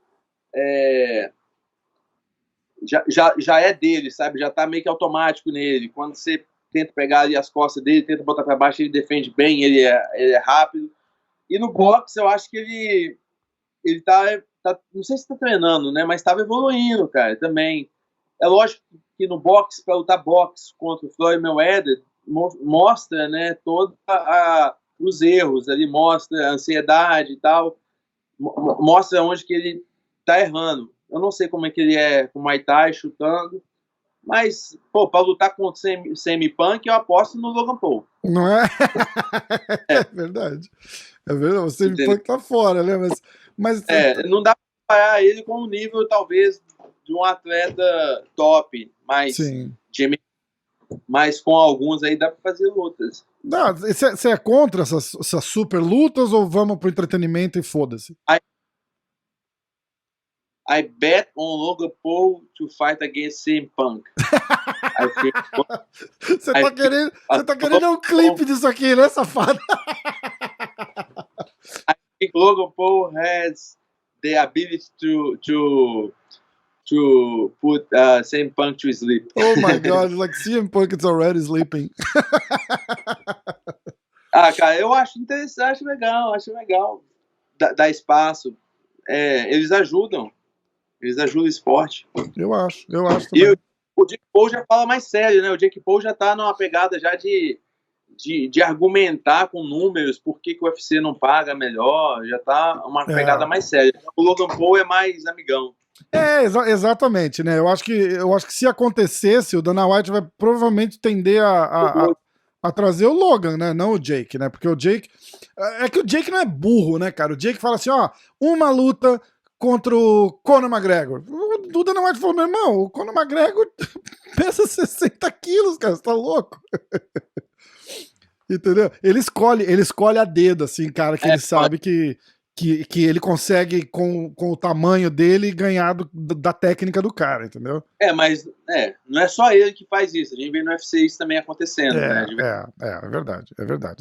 já é dele, sabe? Já tá meio que automático nele. Quando você tenta pegar ali as costas dele, tenta botar para baixo, ele defende bem, ele é rápido. E no boxe, eu acho que ele tá não sei se tá treinando, né? Mas estava evoluindo, cara, também. É lógico que no boxe, para lutar boxe contra o Floyd Mayweather, mostra, né, todos os erros ali, mostra a ansiedade e tal, mostra onde que ele tá errando. Eu não sei como é que ele é com o Muay Thai, chutando, mas, pô, para lutar contra o CM Punk, eu aposto no Logan Paul. Não é? É verdade. É verdade. O CM Punk tá fora, né? Mas não dá para comparar ele com o nível, talvez, de um atleta top, mas com alguns aí dá para fazer lutas. Você é contra essas super lutas ou vamos pro entretenimento e foda-se? I bet on Logan Paul to fight against CM Punk. Você tá querendo um clipe disso aqui, né, safado? I think Logan Paul has the ability to put CM Punk to sleep. Oh my God, like CM Punk is already sleeping. Cara, eu acho interessante, acho legal. Dá espaço. Eles ajudam o esporte. Eu acho também. E o Jake Paul já fala mais sério, né? O Jake Paul já tá numa pegada já de argumentar com números por que o UFC não paga melhor, já tá uma pegada mais séria. O Logan Paul é mais amigão. Exatamente, né? Eu acho que se acontecesse, o Dana White vai provavelmente tender a trazer o Logan, né? Não o Jake, né? Porque o Jake... É que o Jake não é burro, né, cara? O Jake fala assim, ó, uma luta contra o Conor McGregor. O Dana White falou, meu irmão, o Conor McGregor pesa 60 quilos, cara, você tá louco? Entendeu? Ele escolhe a dedo, assim, cara, que ele sabe que ele consegue, com o tamanho dele, ganhar da técnica do cara, entendeu? Mas não é só ele que faz isso. A gente vê no UFC isso também acontecendo, né? É verdade.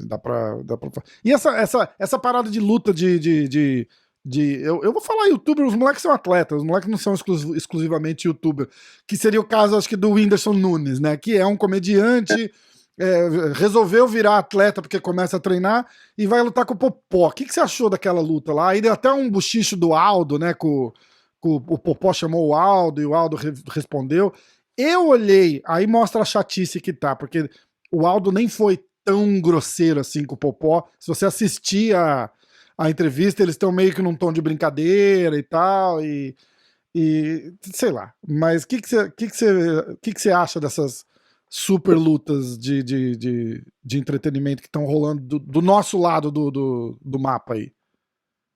Dá pra... E essa parada de luta eu vou falar youtuber, os moleques são atletas, os moleques não são exclusivamente youtuber, que seria o caso, acho que, do Whindersson Nunes, né? Que é um comediante... resolveu virar atleta porque começa a treinar e vai lutar com o Popó. O que você achou daquela luta lá? Aí deu até um bochicho do Aldo, né? O Popó chamou o Aldo e o Aldo respondeu. Eu olhei, aí mostra a chatice que tá, porque o Aldo nem foi tão grosseiro assim com o Popó. Se você assistir a entrevista, eles estão meio que num tom de brincadeira e tal, e sei lá. Mas o que você acha dessas super lutas de entretenimento que estão rolando do nosso lado do mapa aí?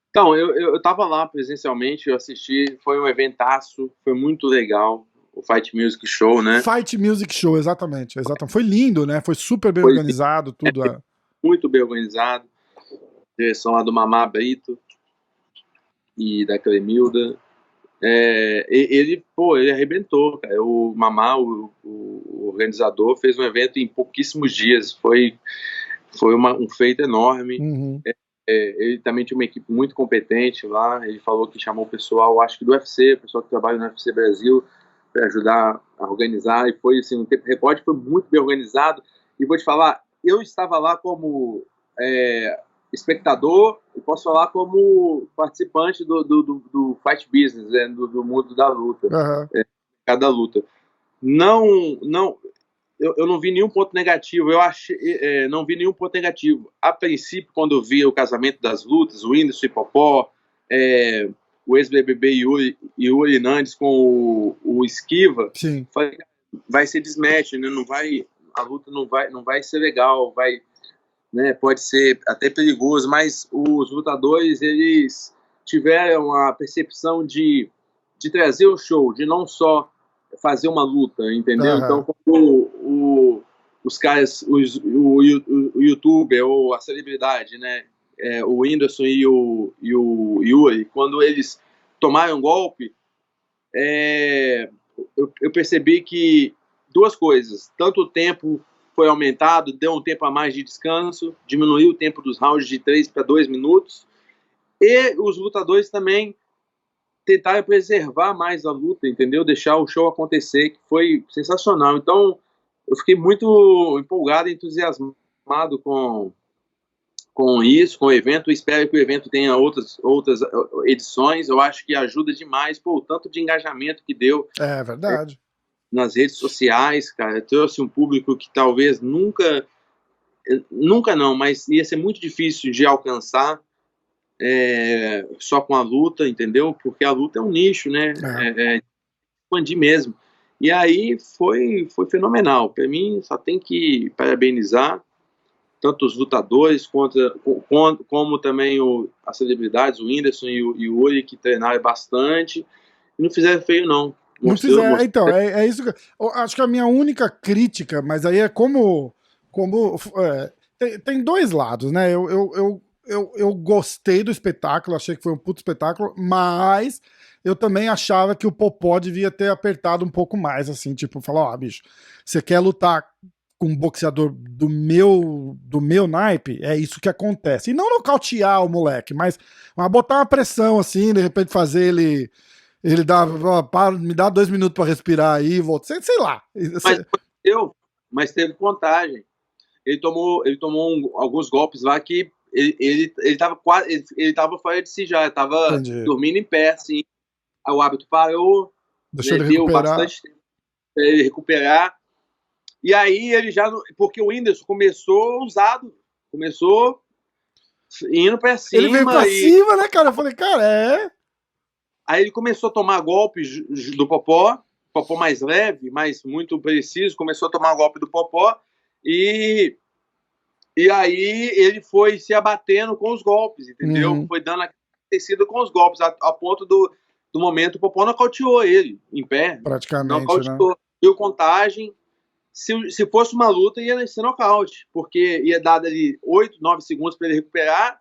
Então, eu tava lá presencialmente, eu assisti, foi um eventaço, foi muito legal, o Fight Music Show, né? Fight Music Show, exatamente. Foi lindo, né? Foi super bem organizado, tudo. Muito bem organizado. Direção lá do Mamá Brito e da Clemilda. Ele arrebentou, cara. O Mamá, o organizador, fez um evento em pouquíssimos dias. Foi um feito enorme. Uhum. Ele também tinha uma equipe muito competente lá. Ele falou que chamou o pessoal, acho que do UFC, o pessoal que trabalha no UFC Brasil, para ajudar a organizar. E foi assim, um tempo recorde, foi muito bem organizado. E vou te falar, eu estava lá como espectador, e posso falar como participante do fight business, do mundo da luta, cada luta. Eu não vi nenhum ponto negativo. Não vi nenhum ponto negativo. A princípio, quando eu vi o casamento das lutas, o Whindersson e Popó, o ex-BBB Yuri Nandes com o Esquiva, sim, falei, vai ser desmatch, né? A luta não vai ser legal, né, pode ser até perigoso, mas os lutadores, eles tiveram a percepção de trazer o show, de não só fazer uma luta, entendeu? Então, quando os caras, o youtuber ou a celebridade, né, o Whindersson e o Yuri, quando eles tomaram um golpe, eu percebi que duas coisas, tanto o tempo foi aumentado, deu um tempo a mais de descanso, diminuiu o tempo dos rounds de 3 para 2 minutos, e os lutadores também tentaram preservar mais a luta, entendeu? Deixar o show acontecer, que foi sensacional. Então, eu fiquei muito empolgado e entusiasmado com isso, com o evento. Eu espero que o evento tenha outras edições. Eu acho que ajuda demais, o tanto de engajamento que deu. É verdade. Nas redes sociais, cara. Trouxe um público que talvez nunca não, mas ia ser muito difícil de alcançar só com a luta, entendeu? Porque a luta é um nicho, né? Expandir mesmo. E aí foi fenomenal. Para mim, só tem que parabenizar tanto os lutadores como também as celebridades, o Whindersson e o Yuri, que treinaram bastante. E não fizeram feio, não. Não fizeram. Então, é isso que eu acho que a minha única crítica, mas aí é tem dois lados, né? Eu gostei do espetáculo, achei que foi um puto espetáculo, mas eu também achava que o Popó devia ter apertado um pouco mais, assim, tipo, falar, ó, bicho, você quer lutar com um boxeador do meu naipe, é isso que acontece. E não nocautear o moleque, mas botar uma pressão, assim, de repente fazer ele dá, me dá 2 minutos pra respirar aí, volta, sei lá. Mas teve contagem. Ele tomou alguns golpes lá que ele tava fora de si já, tava dormindo em pé, assim. Aí o árbitro parou, deixou ele deu recuperar. bastante tempo pra ele recuperar. E aí ele já, porque o Whindersson começou ousado, começou indo pra cima. Ele veio pra cima, né, cara? Eu falei, cara, Aí ele começou a tomar golpes do Popó mais leve, mas muito preciso, começou a tomar golpe do Popó, e aí ele foi se abatendo com os golpes, entendeu? Foi dando tecido com os golpes, a ponto do momento o Popó nocauteou ele, em pé. Praticamente, nocauteou, né? Deu contagem. Se fosse uma luta, ia ser nocaute, porque ia dar ali 8, 9 segundos para ele recuperar,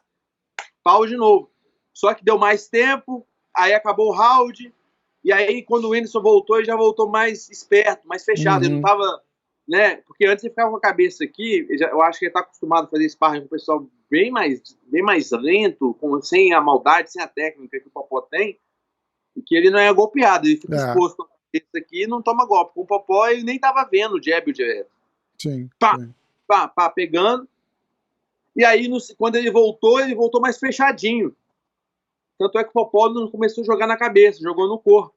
pau de novo. Só que deu mais tempo, aí acabou o round, e aí quando o Whindersson voltou, ele já voltou mais esperto, mais fechado, ele não tava, né, porque antes ele ficava com a cabeça aqui, eu acho que ele tá acostumado a fazer sparring com o pessoal bem mais lento, sem a maldade, sem a técnica que o Popó tem, e que ele não é golpeado, ele fica exposto com a cabeça aqui e não toma golpe. Com o Popó, ele nem tava vendo o jab direto. Sim. Pá, pegando, e aí quando ele voltou mais fechadinho. Tanto é que o Popó não começou a jogar na cabeça, jogou no corpo.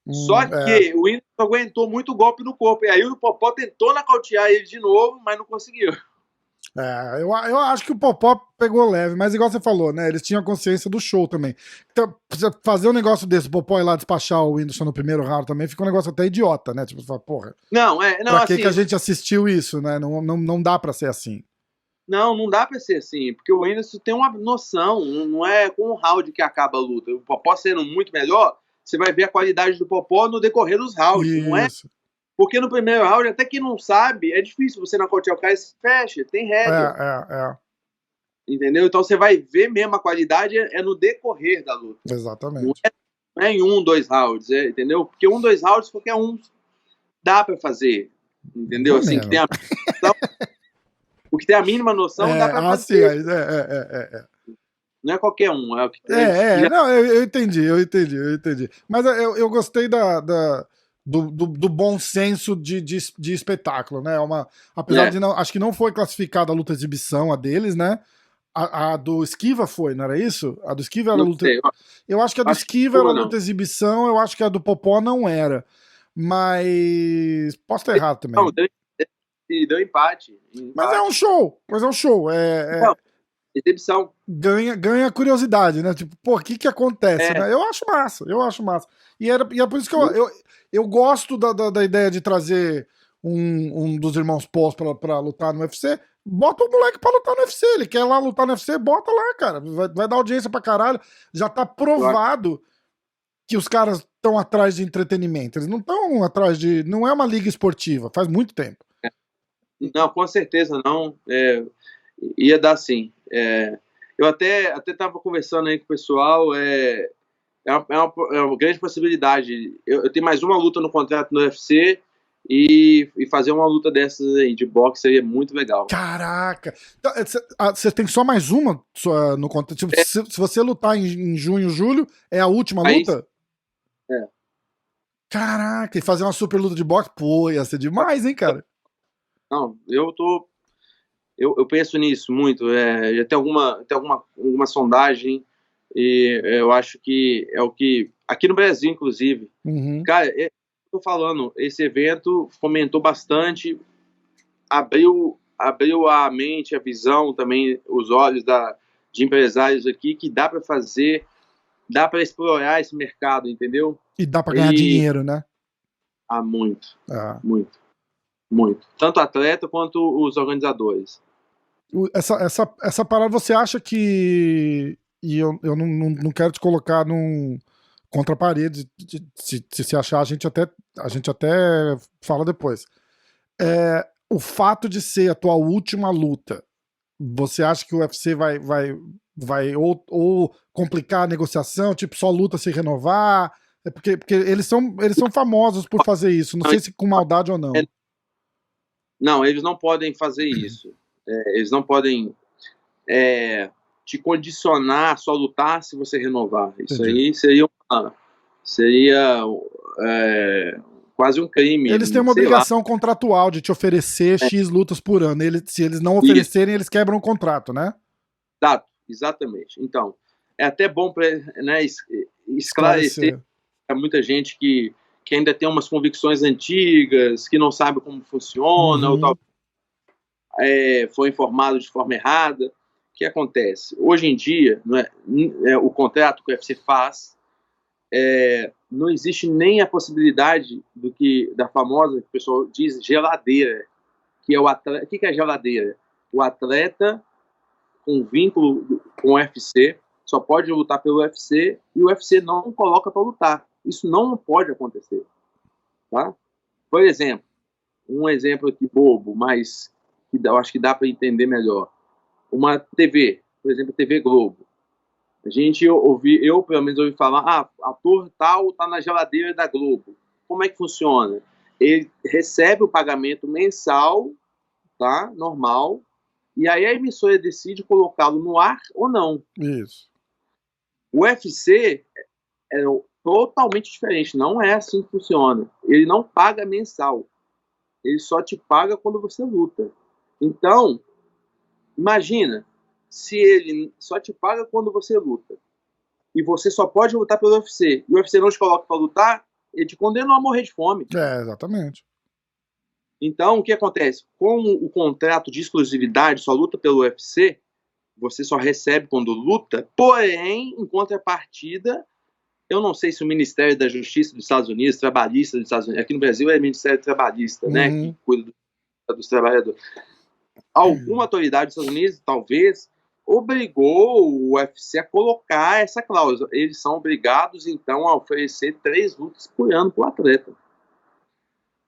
Só que o Whindersson aguentou muito golpe no corpo. E aí o Popó tentou nocautear ele de novo, mas não conseguiu. Eu acho que o Popó pegou leve, mas igual você falou, né? Eles tinham consciência do show também. Então, fazer um negócio desse, o Popó ir lá despachar o Whindersson no primeiro round também, fica um negócio até idiota, né? Tipo, você fala, porra. Não, pra que a gente assistiu isso, né? Não dá pra ser assim. Não dá pra ser assim, porque o Whindersson tem uma noção, não é com o round que acaba a luta. O Popó sendo muito melhor, você vai ver a qualidade do Popó no decorrer dos rounds, não é? Porque no primeiro round, até quem não sabe, é difícil você nocautear o cara e se fecha, tem regra. Entendeu? Então você vai ver mesmo a qualidade no decorrer da luta. Exatamente. Não é em 1, 2 rounds, entendeu? Porque 1, 2 rounds, qualquer um dá pra fazer, entendeu? Assim, que tem o que tem a mínima noção dá pra fazer. Não é qualquer um, é o que tem. Não, eu entendi. Mas eu gostei do bom senso de espetáculo, né? Apesar de não. Acho que não foi classificada a luta exibição, a deles, né? A do Esquiva foi, não era isso? A do Esquiva era a luta. Eu acho que a do Esquiva era a luta exibição, eu acho que a do Popó não era. Mas. Posso estar errado também. Não, deu empate. Mas é um show. Não, exibição. Ganha curiosidade, né? Tipo, pô, o que acontece? Né? Eu acho massa. E é por isso que eu gosto da ideia de trazer um dos irmãos Paul pra lutar no UFC. Bota o moleque pra lutar no UFC. Ele quer lá lutar no UFC, bota lá, cara. Vai dar audiência pra caralho. Já tá provado que os caras estão atrás de entretenimento. Eles não estão atrás de. Não é uma liga esportiva, faz muito tempo. Não, com certeza não. Ia dar sim. Eu até estava conversando aí com o pessoal. É uma grande possibilidade. Eu tenho mais uma luta no contrato no UFC e fazer uma luta dessas aí de boxe seria muito legal. Caraca! Então, você tem só mais uma no conta? Tipo, se você lutar em junho, julho, é a última Aí, luta? é. Caraca, e fazer uma super luta de boxe? Pô, ia ser demais, hein, cara? Não, eu penso nisso muito. Já tem alguma sondagem, e eu acho que é o que. Aqui no Brasil, inclusive. Uhum. Cara, tô falando, esse evento fomentou bastante, abriu a mente, a visão também, os olhos de empresários aqui, que dá para fazer, dá para explorar esse mercado, entendeu? E dá pra ganhar dinheiro, né? Muito, Ah. muito. Tanto atleta quanto os organizadores. Essa parada, você acha que. E eu não quero te colocar contra a parede. Se achar, a gente até fala depois. O fato de ser a tua última luta, você acha que o UFC vai ou complicar a negociação, tipo, só luta se renovar? Porque eles são famosos por fazer isso. Não sei se com maldade ou não. Não, eles não podem fazer isso. Eles não podem te condicionar a só lutar se você renovar. Isso aí seria quase um crime. Eles têm uma obrigação contratual de te oferecer X lutas por ano. Se eles não oferecerem, eles quebram o contrato, né? Exatamente. Então, é até bom para esclarecer a muita gente que ainda tem umas convicções antigas, que não sabe como funciona, ou foi informado de forma errada. O que acontece? Hoje em dia, o contrato que o UFC faz, não existe nem a possibilidade da famosa, que o pessoal diz, geladeira, que é o atleta. O que é geladeira? O atleta com vínculo com o UFC só pode lutar pelo UFC e o UFC não coloca para lutar. Isso não pode acontecer. Tá? Por exemplo, um exemplo aqui bobo, mas que eu acho que dá para entender melhor. Uma TV, por exemplo, a TV Globo. Eu pelo menos ouvi falar, ator tal tá na geladeira da Globo. Como é que funciona? Ele recebe o pagamento mensal, tá? Normal, e aí a emissora decide colocá-lo no ar ou não. Isso. O UFC é totalmente diferente, não é assim que funciona. Ele não paga mensal, ele só te paga quando você luta. Então, imagina, se ele só te paga quando você luta, e você só pode lutar pelo UFC, e o UFC não te coloca para lutar, ele te condena a morrer de fome. Exatamente. Então, o que acontece? Com o contrato de exclusividade, só luta pelo UFC, você só recebe quando luta, porém, em contrapartida, eu não sei se o Ministério da Justiça dos Estados Unidos, Trabalhista dos Estados Unidos, aqui no Brasil é Ministério Trabalhista, né, que cuida dos trabalhadores. Alguma autoridade dos Estados Unidos, talvez, obrigou o UFC a colocar essa cláusula. Eles são obrigados, então, a oferecer 3 lutas por ano para o atleta.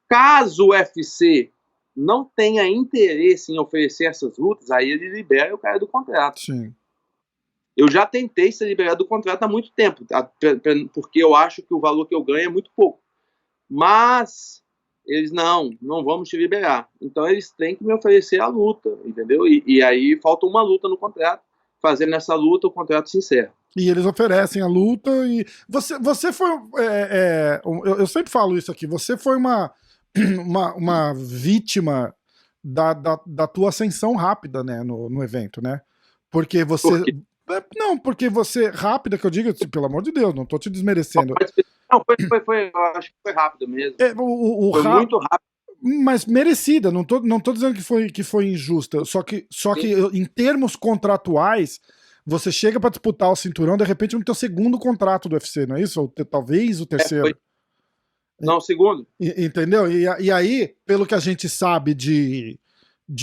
Caso o UFC não tenha interesse em oferecer essas lutas, aí ele libera o cara do contrato. Sim. Eu já tentei ser liberado do contrato há muito tempo, porque eu acho que o valor que eu ganho é muito pouco. Mas eles não vamos te liberar. Então eles têm que me oferecer a luta, entendeu? E aí falta uma luta no contrato. Fazendo essa luta, o contrato se encerra. E eles oferecem a luta e... Você foi... eu sempre falo isso aqui. Você foi uma vítima da tua ascensão rápida, né, no evento, né? Porque você... Por quê? Não, porque você... Rápida, que eu digo, pelo amor de Deus, não tô te desmerecendo. Não, eu acho que foi rápido mesmo. Foi muito rápido. Mas merecida, não tô dizendo que foi injusta, só que em termos contratuais, você chega para disputar o cinturão, de repente no teu segundo contrato do UFC, não é isso? Ou talvez o terceiro. Não, o segundo. Entendeu? E aí, pelo que a gente sabe de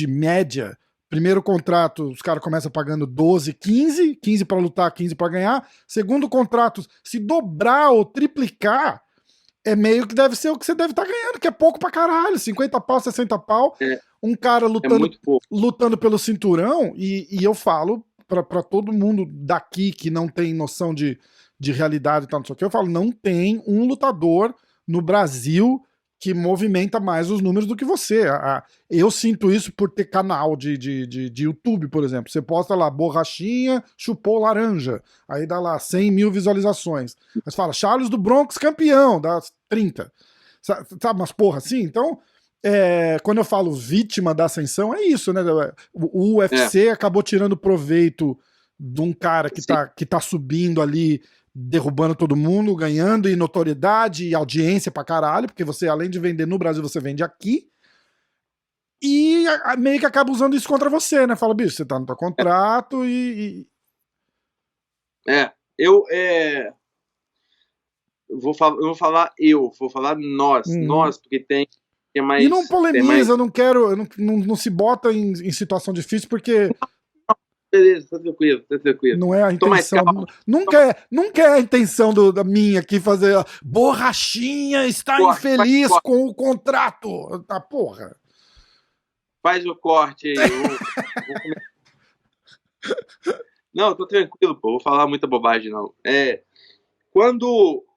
média, primeiro contrato, os caras começam pagando 12, 15 para lutar, 15 para ganhar. Segundo contrato, se dobrar ou triplicar, é meio que deve ser o que você deve estar ganhando, que é pouco pra caralho, 50 pau, 60 pau. Um cara lutando pelo cinturão, e eu falo pra todo mundo daqui que não tem noção de realidade e tal, não sei o que, eu falo, não tem um lutador no Brasil que movimenta mais os números do que você. Eu sinto isso por ter canal de YouTube, por exemplo. Você posta lá, borrachinha chupou laranja. Aí dá lá 100 mil visualizações. Aí você fala, Charles do Bronx campeão, dá 30. Sabe umas porra assim? Então, quando eu falo vítima da ascensão, é isso, né? O UFC acabou tirando proveito de um cara que tá subindo ali, derrubando todo mundo, ganhando e notoriedade e audiência pra caralho, porque você, além de vender no Brasil, você vende aqui. E meio que acaba usando isso contra você, né? Fala, bicho, você tá no teu contrato eu vou falar nós, porque tem mais... E não polemiza, eu não quero, não se bota em situação difícil, porque... Beleza, tá tranquilo. Não é a intenção. Nunca é a intenção da minha aqui fazer. Borrachinha está infeliz com o contrato. Tá, porra. Faz o corte aí. Não, tô tranquilo, pô. Vou falar muita bobagem, não. Quando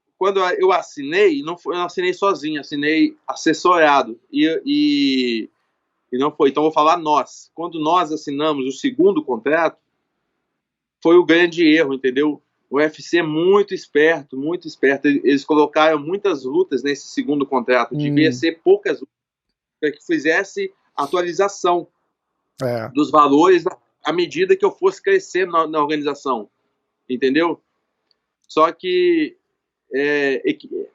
eu assinei, eu não assinei sozinho, assinei assessorado. E não foi. Então, vou falar nós. Quando nós assinamos o segundo contrato, foi o grande erro, entendeu? O UFC é muito esperto, muito esperto. Eles colocaram muitas lutas nesse segundo contrato. Devia ser poucas lutas para que fizesse atualização dos valores à medida que eu fosse crescendo na organização. Entendeu? Só que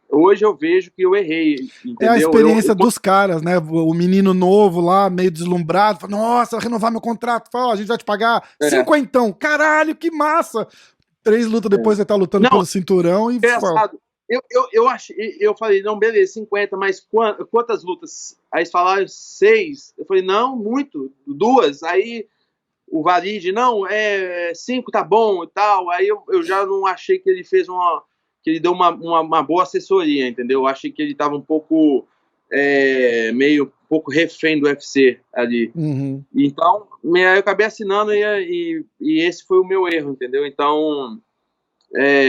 hoje eu vejo que eu errei, entendeu? É a experiência dos caras, né? O menino novo lá, meio deslumbrado, fala, nossa, renovar meu contrato, fala, a gente vai te pagar 50, caralho, que massa! 3 lutas depois você tá lutando pelo cinturão e... Engraçado. Eu falei, não, beleza, 50, mas quantas lutas? Aí eles falaram 6. Eu falei, não, muito, 2. Aí o Valide, não, 5 tá bom e tal. Aí eu já não achei que ele fez que ele deu uma boa assessoria, entendeu? Eu achei que ele tava um pouco meio um pouco refém do UFC ali. Uhum. Então, eu acabei assinando e esse foi o meu erro, entendeu? Então,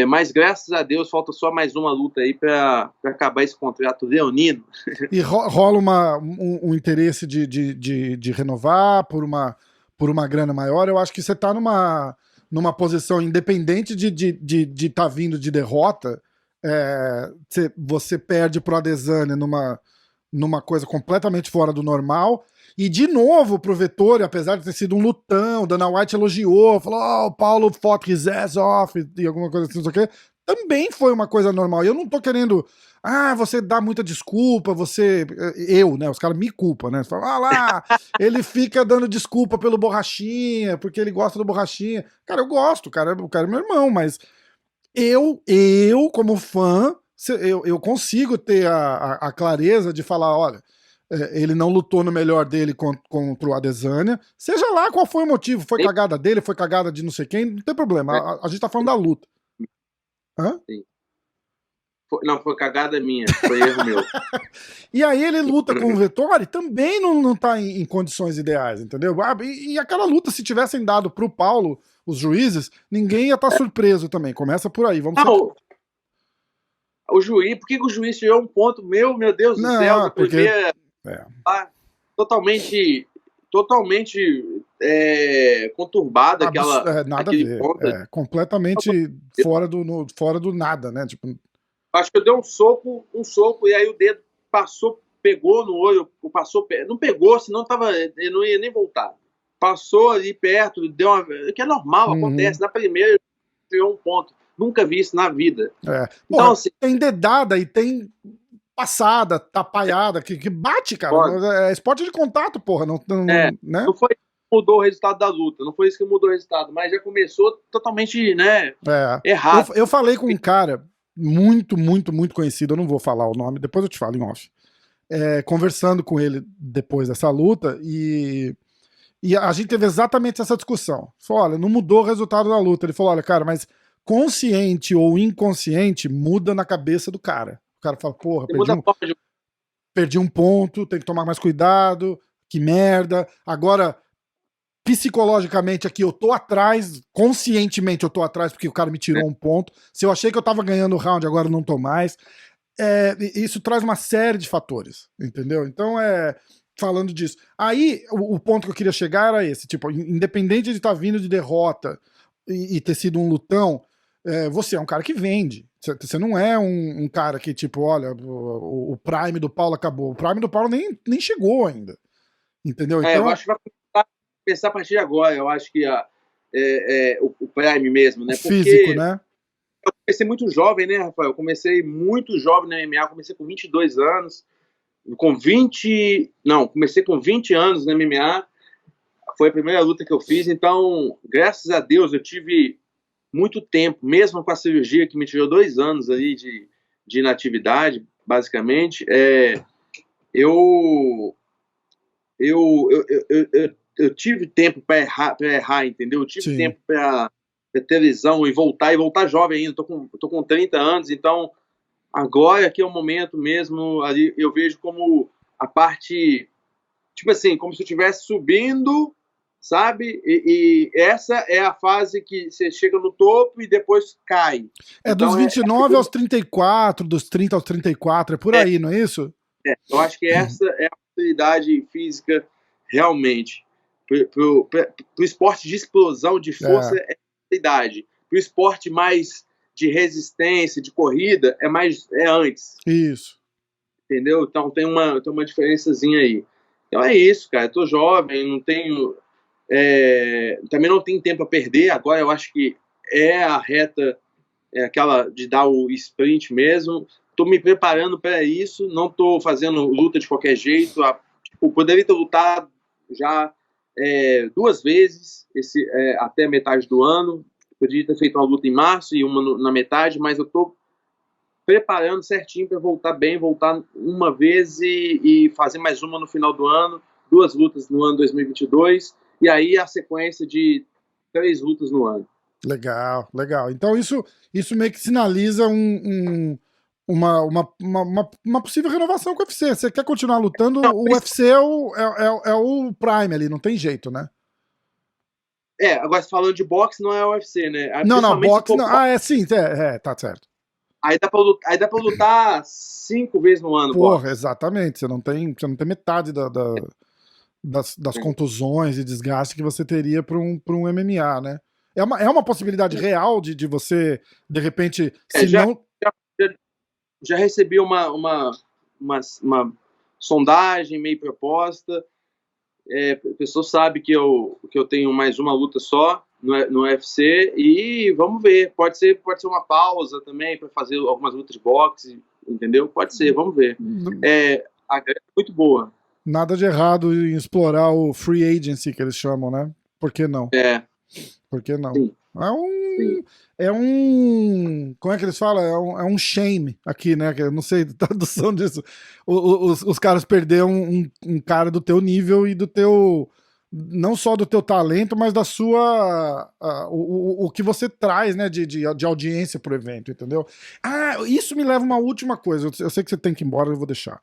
mas graças a Deus falta só mais uma luta aí para acabar esse contrato leonino. E rola um interesse de renovar por uma grana maior. Eu acho que você tá numa posição independente de estar vindo de derrota, você perde pro Adesanya numa coisa completamente fora do normal, e de novo pro Vettori, apesar de ter sido um lutão, Dana White elogiou, falou, o Paulo fought his ass off, e alguma coisa assim, não sei o quê, também foi uma coisa normal, e eu não tô querendo, você dá muita desculpa, né, os caras me culpam, né, falam, lá, ele fica dando desculpa pelo Borrachinha, porque ele gosta do Borrachinha, cara, eu gosto, o cara é meu irmão, mas eu como fã, eu consigo ter a clareza de falar, olha, ele não lutou no melhor dele contra o Adesanya, seja lá qual foi o motivo, foi cagada dele, foi cagada de não sei quem, não tem problema, a gente tá falando da luta. Hã? Sim. Não, foi cagada minha, foi erro meu. E aí ele luta com o Vettori, também não tá em condições ideais, entendeu? E aquela luta, se tivessem dado pro Paulo, os juízes, ninguém ia estar surpreso também, começa por aí, vamos o juiz, por que o juiz tirou um ponto meu Deus do céu, porque totalmente conturbada nada a ver, ponto. Completamente fora do nada, né? Tipo, acho que eu dei um soco e aí o dedo pegou no olho, não pegou, senão eu não ia nem voltar. Passou ali perto, que é normal, acontece, na primeira tirou um ponto. Nunca vi isso na vida. Então, assim, tem dedada e tem passada, tapaiada, que bate, cara. É esporte de contato, porra. Né? Não foi isso que mudou o resultado da luta, não foi isso que mudou o resultado, mas já começou totalmente, né, errado. Eu falei com um cara muito, muito, muito conhecido, eu não vou falar o nome, depois eu te falo em off. Conversando com ele depois dessa luta, e a gente teve exatamente essa discussão. Falou, olha, não mudou o resultado da luta. Ele falou, olha, cara, mas consciente ou inconsciente muda na cabeça do cara. O cara fala, porra, perdi um ponto, tem que tomar mais cuidado, que merda. Agora, psicologicamente aqui eu tô atrás, conscientemente eu tô atrás porque o cara me tirou um ponto. Se eu achei que eu tava ganhando o round, agora eu não tô mais. isso traz uma série de fatores, entendeu? Então, falando disso. Aí, o ponto que eu queria chegar era esse, tipo, independente de estar vindo de derrota e ter sido um lutão, você é um cara que vende. Você não é um cara que, tipo, olha, o Prime do Paulo acabou. O Prime do Paulo nem chegou ainda, entendeu? Eu Então, acho que vai começar a partir de agora. Eu acho que o Prime mesmo, né? físico, Porque né? eu comecei muito jovem, né, Rafael? Eu comecei muito jovem na MMA, comecei com 22 anos. Comecei com 20 anos na MMA. Foi a primeira luta que eu fiz. Então, graças a Deus, eu tive muito tempo, mesmo com a cirurgia que me tirou 2 anos aí de inatividade, basicamente. Eu, eu, eu, eu, eu tive tempo para errar, entendeu? Eu tive Sim. tempo para ter lesão e voltar jovem ainda. Tô com 30 anos, então agora que é o momento mesmo, ali eu vejo como a parte, tipo assim, como se eu estivesse subindo, sabe? E essa é a fase que você chega no topo e depois cai. Dos Então 29 aos 34, dos 30 aos 34, é por aí, não é isso? eu acho que essa é a atividade física realmente. Para o esporte de explosão, de força, É, é a idade. Para o esporte mais de resistência, de corrida, é antes. isso. Entendeu? Então tem uma diferençazinha aí. Então é isso, cara. Eu tô jovem, não tenho. Também não tenho tempo a perder. Agora eu acho que é a reta, aquela de dar o sprint mesmo. Tô me preparando para isso. Não tô fazendo luta de qualquer jeito. Poderia ter lutado já 2 vezes até metade do ano. Poderia ter feito uma luta em março e uma na metade, mas eu tô preparando certinho para voltar bem, voltar uma vez e fazer mais uma no final do ano, 2 lutas no ano 2022, e aí a sequência de 3 lutas no ano. Legal, legal. Então isso meio que sinaliza uma possível renovação com o UFC. Você quer continuar lutando, Não, o UFC é o Prime ali, não tem jeito, né? agora falando de boxe, não é UFC, né? Não, Principalmente se boxe for não. Sim, tá certo. aí dá pra lutar 5 vezes no ano Porra, boxe. exatamente. Você não tem metade das contusões e desgaste que você teria para um MMA, né? É uma possibilidade real de você, de repente, se Já, não. já, já recebi uma sondagem meio proposta. A pessoa sabe que eu tenho mais uma luta só no UFC e vamos ver. Pode ser uma pausa também para fazer algumas lutas de boxe, entendeu? Pode ser, vamos ver. A grana é muito boa. Nada de errado em explorar o free agency que eles chamam, né? Por que não? É, Por que não? sim, É sim. um. Como é que eles falam? É um shame aqui, né? Que eu não sei a tradução disso. Os caras perderam um cara do teu nível e do teu. Não só do teu talento, mas da sua. O que você traz, né? De audiência pro evento, entendeu? Isso me leva a uma última coisa. Eu sei que você tem que ir embora, eu vou deixar.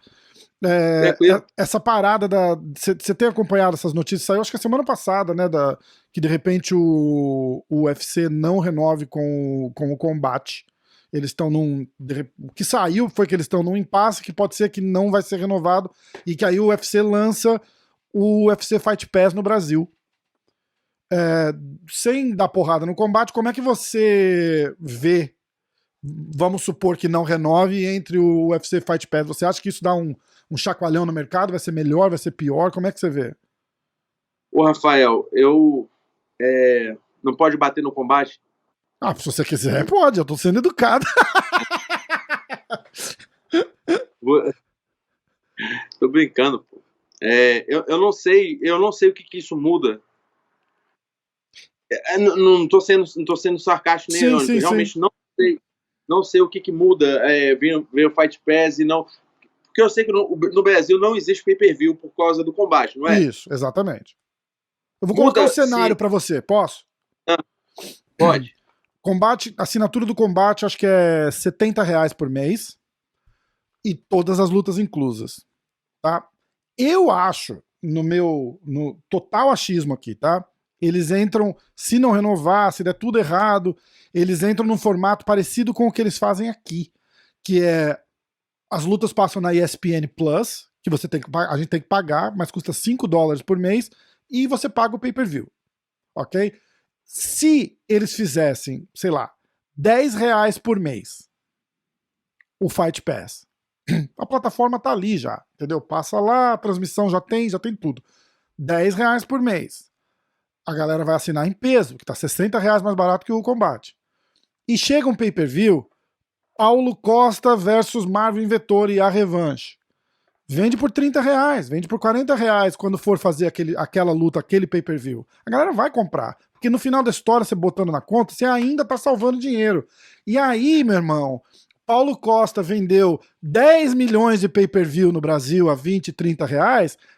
Tranquilo. Essa parada da. Você tem acompanhado essas notícias? Saiu acho que a semana passada, né? Que de repente o UFC não renove com o combate. Eles estão o que saiu foi que eles estão num impasse que pode ser que não vai ser renovado e que aí o UFC lança o UFC Fight Pass no Brasil. Sem dar porrada no combate, como é que você vê? Vamos supor que não renove entre o UFC Fight Pass. Você acha que isso dá um chacoalhão no mercado? Vai ser melhor? Vai ser pior? Como é que você vê? Ô, Rafael, não pode bater no combate? Se você quiser, pode. Eu tô sendo educado. Tô brincando, pô. Eu não sei o que isso muda. Não tô sendo sarcástico nem Sim, irônico. sim, Eu sim. realmente não sei o que muda ver o Fight Pass e não. Porque eu sei que no Brasil não existe pay-per-view por causa do combate, não é? Isso, exatamente. Eu vou colocar um Muda cenário se. pra você, posso? Pode. Combate, assinatura do combate, acho que é R$ 70 por mês e todas as lutas inclusas, tá? Eu acho, no total achismo aqui, tá? Eles entram, se não renovar, se der tudo errado, eles entram num formato parecido com o que eles fazem aqui, que é As lutas passam na ESPN Plus, que você tem que, a gente tem que pagar, mas custa $5 por mês, e você paga o pay-per-view, ok? Se eles fizessem, sei lá, R$ 10 por mês, o Fight Pass, a plataforma tá ali já, entendeu? Passa lá, a transmissão já tem tudo. R$ 10 por mês. A galera vai assinar em peso, que tá R$ 60 mais barato que o combate. E chega um pay-per-view, Paulo Costa versus Marvin Vettori, a revanche. Vende por R$ 30, vende por R$ 40 quando for fazer aquela luta, aquele pay-per-view. A galera vai comprar. Porque no final da história, você botando na conta, você ainda tá salvando dinheiro. E aí, meu irmão, Paulo Costa vendeu 10 milhões de pay-per-view no Brasil a R$ 20, R$ 30,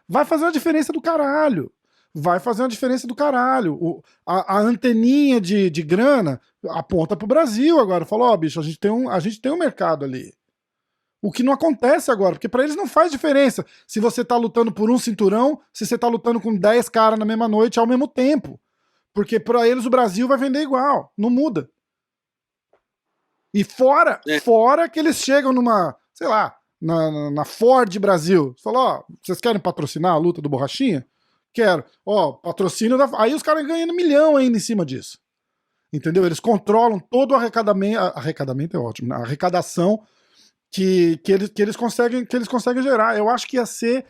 vai fazer uma diferença do caralho. Vai fazer uma diferença do caralho. A anteninha de grana aponta pro Brasil agora. Falou, ó, bicho, a gente tem um mercado ali. O que não acontece agora, porque pra eles não faz diferença se você tá lutando por um cinturão, se você tá lutando com 10 caras na mesma noite ao mesmo tempo. Porque pra eles o Brasil vai vender igual, não muda. E fora que eles chegam numa, sei lá, na Ford Brasil. Falou, ó, vocês querem patrocinar a luta do Borrachinha? Quero. Ó, patrocínio da... Aí os caras ganham $1 milhão ainda em cima disso. Entendeu? Eles controlam todo o arrecadamento. Arrecadamento é ótimo, né? A arrecadação que eles conseguem gerar. Eu acho que ia ser,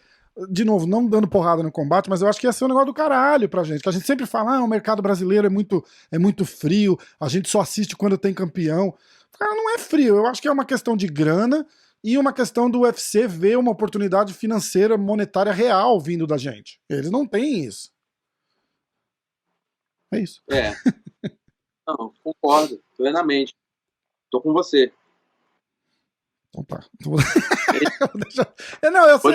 de novo, não dando porrada no combate, mas eu acho que ia ser um negócio do caralho pra gente. Que a gente sempre fala, o mercado brasileiro é muito frio, a gente só assiste quando tem campeão. Cara, não é frio. Eu acho que é uma questão de grana e uma questão do UFC ver uma oportunidade financeira, monetária real vindo da gente. Eles não têm isso. É isso. Não, concordo plenamente. Tô com você. Então tá. Não, eu sei,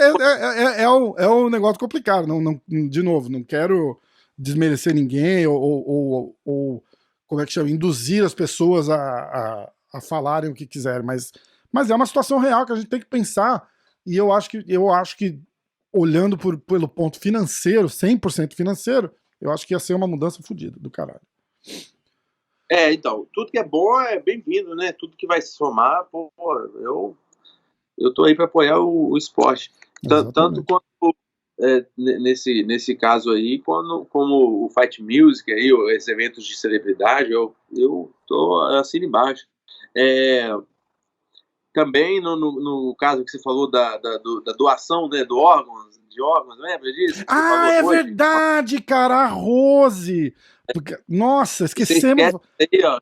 é um negócio complicado. De novo, não quero desmerecer ninguém ou como é que chama? Induzir as pessoas a falarem o que quiserem, mas é uma situação real que a gente tem que pensar, e eu acho que olhando pelo ponto financeiro, 100% financeiro, eu acho que ia ser uma mudança fodida do caralho. Então, tudo que é bom é bem-vindo, né? Tudo que vai se somar, eu tô aí para apoiar o esporte. Tanto quanto nesse caso aí, como o Fight Music, aí, esses eventos de celebridade, eu tô assim embaixo. Também no caso que você falou da doação, né, de órgãos, lembra disso? É hoje? Verdade, cara, a Rose! Porque, nossa, esquecemos. Aí, ó.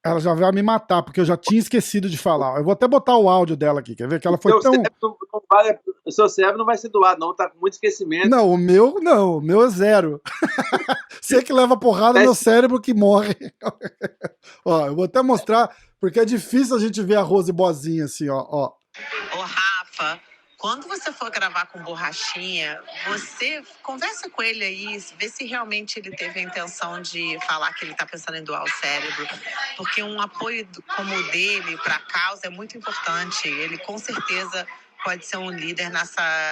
Ela já vai me matar, porque eu já tinha esquecido de falar. Eu vou até botar o áudio dela aqui, quer ver? Que ela foi tão... O seu cérebro não vai ser doado, não, tá com muito esquecimento. Não, o meu é 0. Você que leva porrada, meu cérebro que morre. Ó, eu vou até mostrar, porque é difícil a gente ver a Rose boazinha assim, ó. Ô, Rafa, quando você for gravar com Borrachinha, você conversa com ele aí, vê se realmente ele teve a intenção de falar que ele tá pensando em doar o cérebro, porque um apoio como o dele para a causa é muito importante. Ele com certeza pode ser um líder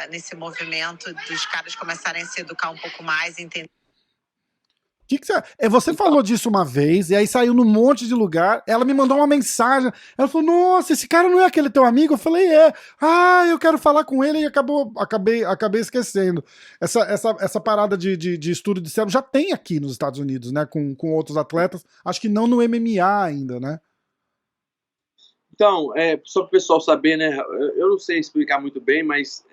nesse movimento dos caras começarem a se educar um pouco mais, entender. Você falou disso uma vez, e aí saiu num monte de lugar. Ela me mandou uma mensagem. Ela falou: nossa, esse cara não é aquele teu amigo? Eu falei: eu quero falar com ele, e acabei esquecendo. Essa parada de estudo de cérebro já tem aqui nos Estados Unidos, né? Com outros atletas. Acho que não no MMA ainda, né? Então, só para o pessoal saber, né? Eu não sei explicar muito bem, mas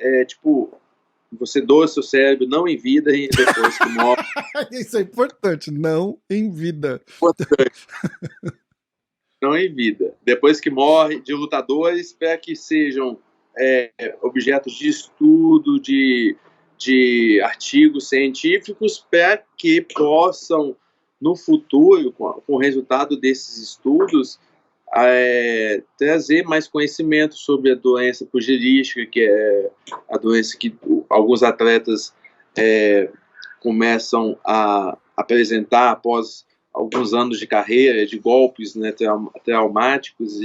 você doa seu cérebro, não em vida, e depois que morre. Isso é importante, não em vida. Importante. Não em vida. Depois que morre, de lutadores, para que sejam objetos de estudo, de artigos científicos, para que possam, no futuro, com o resultado desses estudos, trazer mais conhecimento sobre a doença pugilística, que é a doença que alguns atletas começam a apresentar após alguns anos de carreira, de golpes, né, traumáticos.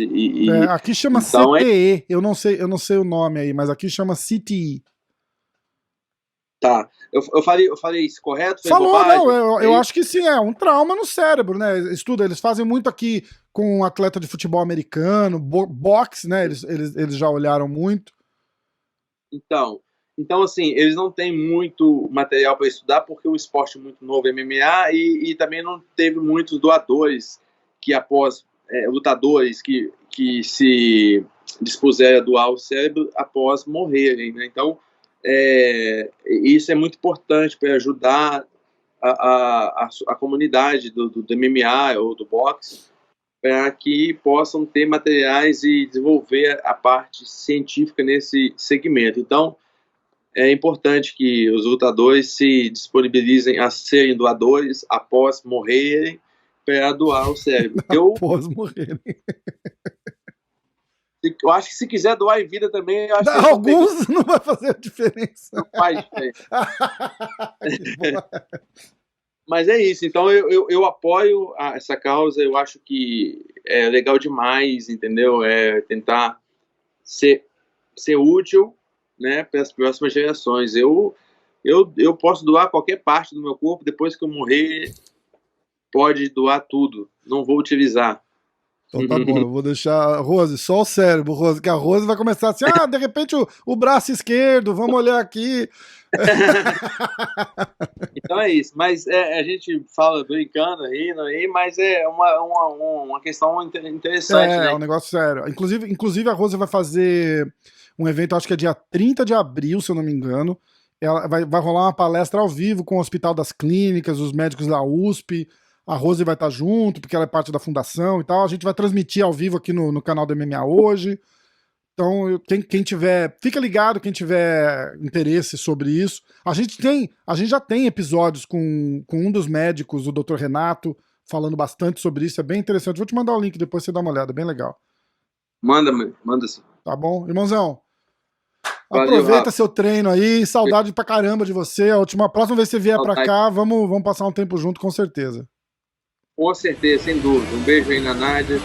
Aqui chama então, CTE, eu não sei o nome aí, mas aqui chama CTE. Tá. Eu falei isso correto? Foi Falou, bobagem? não, eu acho que sim, é um trauma no cérebro, né? Estuda, eles fazem muito aqui com atleta de futebol americano, boxe, né? Eles já olharam muito. Então, assim, eles não têm muito material para estudar porque o esporte é muito novo, MMA, e também não teve muitos doadores que após, lutadores que se dispuseram a doar o cérebro após morrerem, né? Então, isso é muito importante para ajudar a comunidade do MMA ou do boxe para que possam ter materiais e desenvolver a parte científica nesse segmento. Então, é importante que os lutadores se disponibilizem a serem doadores após morrerem para doar o cérebro. Após morrerem. Eu acho que se quiser doar em vida também, eu acho que alguns não vai fazer a diferença. Não faz diferença. Mas é isso, então eu apoio essa causa, eu acho que é legal demais, entendeu? Tentar ser útil, né, para as próximas gerações. Eu posso doar qualquer parte do meu corpo, depois que eu morrer, pode doar tudo, não vou utilizar. Então tá bom, eu vou deixar, Rose, só o cérebro, Rose, que a Rose vai começar assim, de repente o braço esquerdo, vamos olhar aqui. Então é isso, mas a gente fala brincando aí, mas é uma questão interessante, né? É um negócio sério. Inclusive a Rose vai fazer um evento, acho que é dia 30 de abril, se eu não me engano. Ela vai rolar uma palestra ao vivo com o Hospital das Clínicas, os médicos da USP. A Rose vai estar junto, porque ela é parte da fundação e tal. A gente vai transmitir ao vivo aqui no canal do MMA hoje. Então, quem tiver, fica ligado, quem tiver interesse sobre isso. A gente já tem episódios com um dos médicos, o Dr. Renato, falando bastante sobre isso. É bem interessante. Vou te mandar o link depois você dá uma olhada, bem legal. Manda sim. Tá bom? Irmãozão, valeu, aproveita Rafa. seu treino aí. Saudade pra caramba de você. A próxima vez que você vier pra cá, vamos passar um tempo junto, com certeza. Com certeza, sem dúvida. Um beijo aí na Nádia,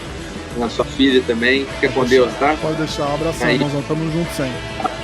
na sua filha também. Fica com Deus, tá? Pode deixar. Um abração, irmãozão. Tamo junto sempre.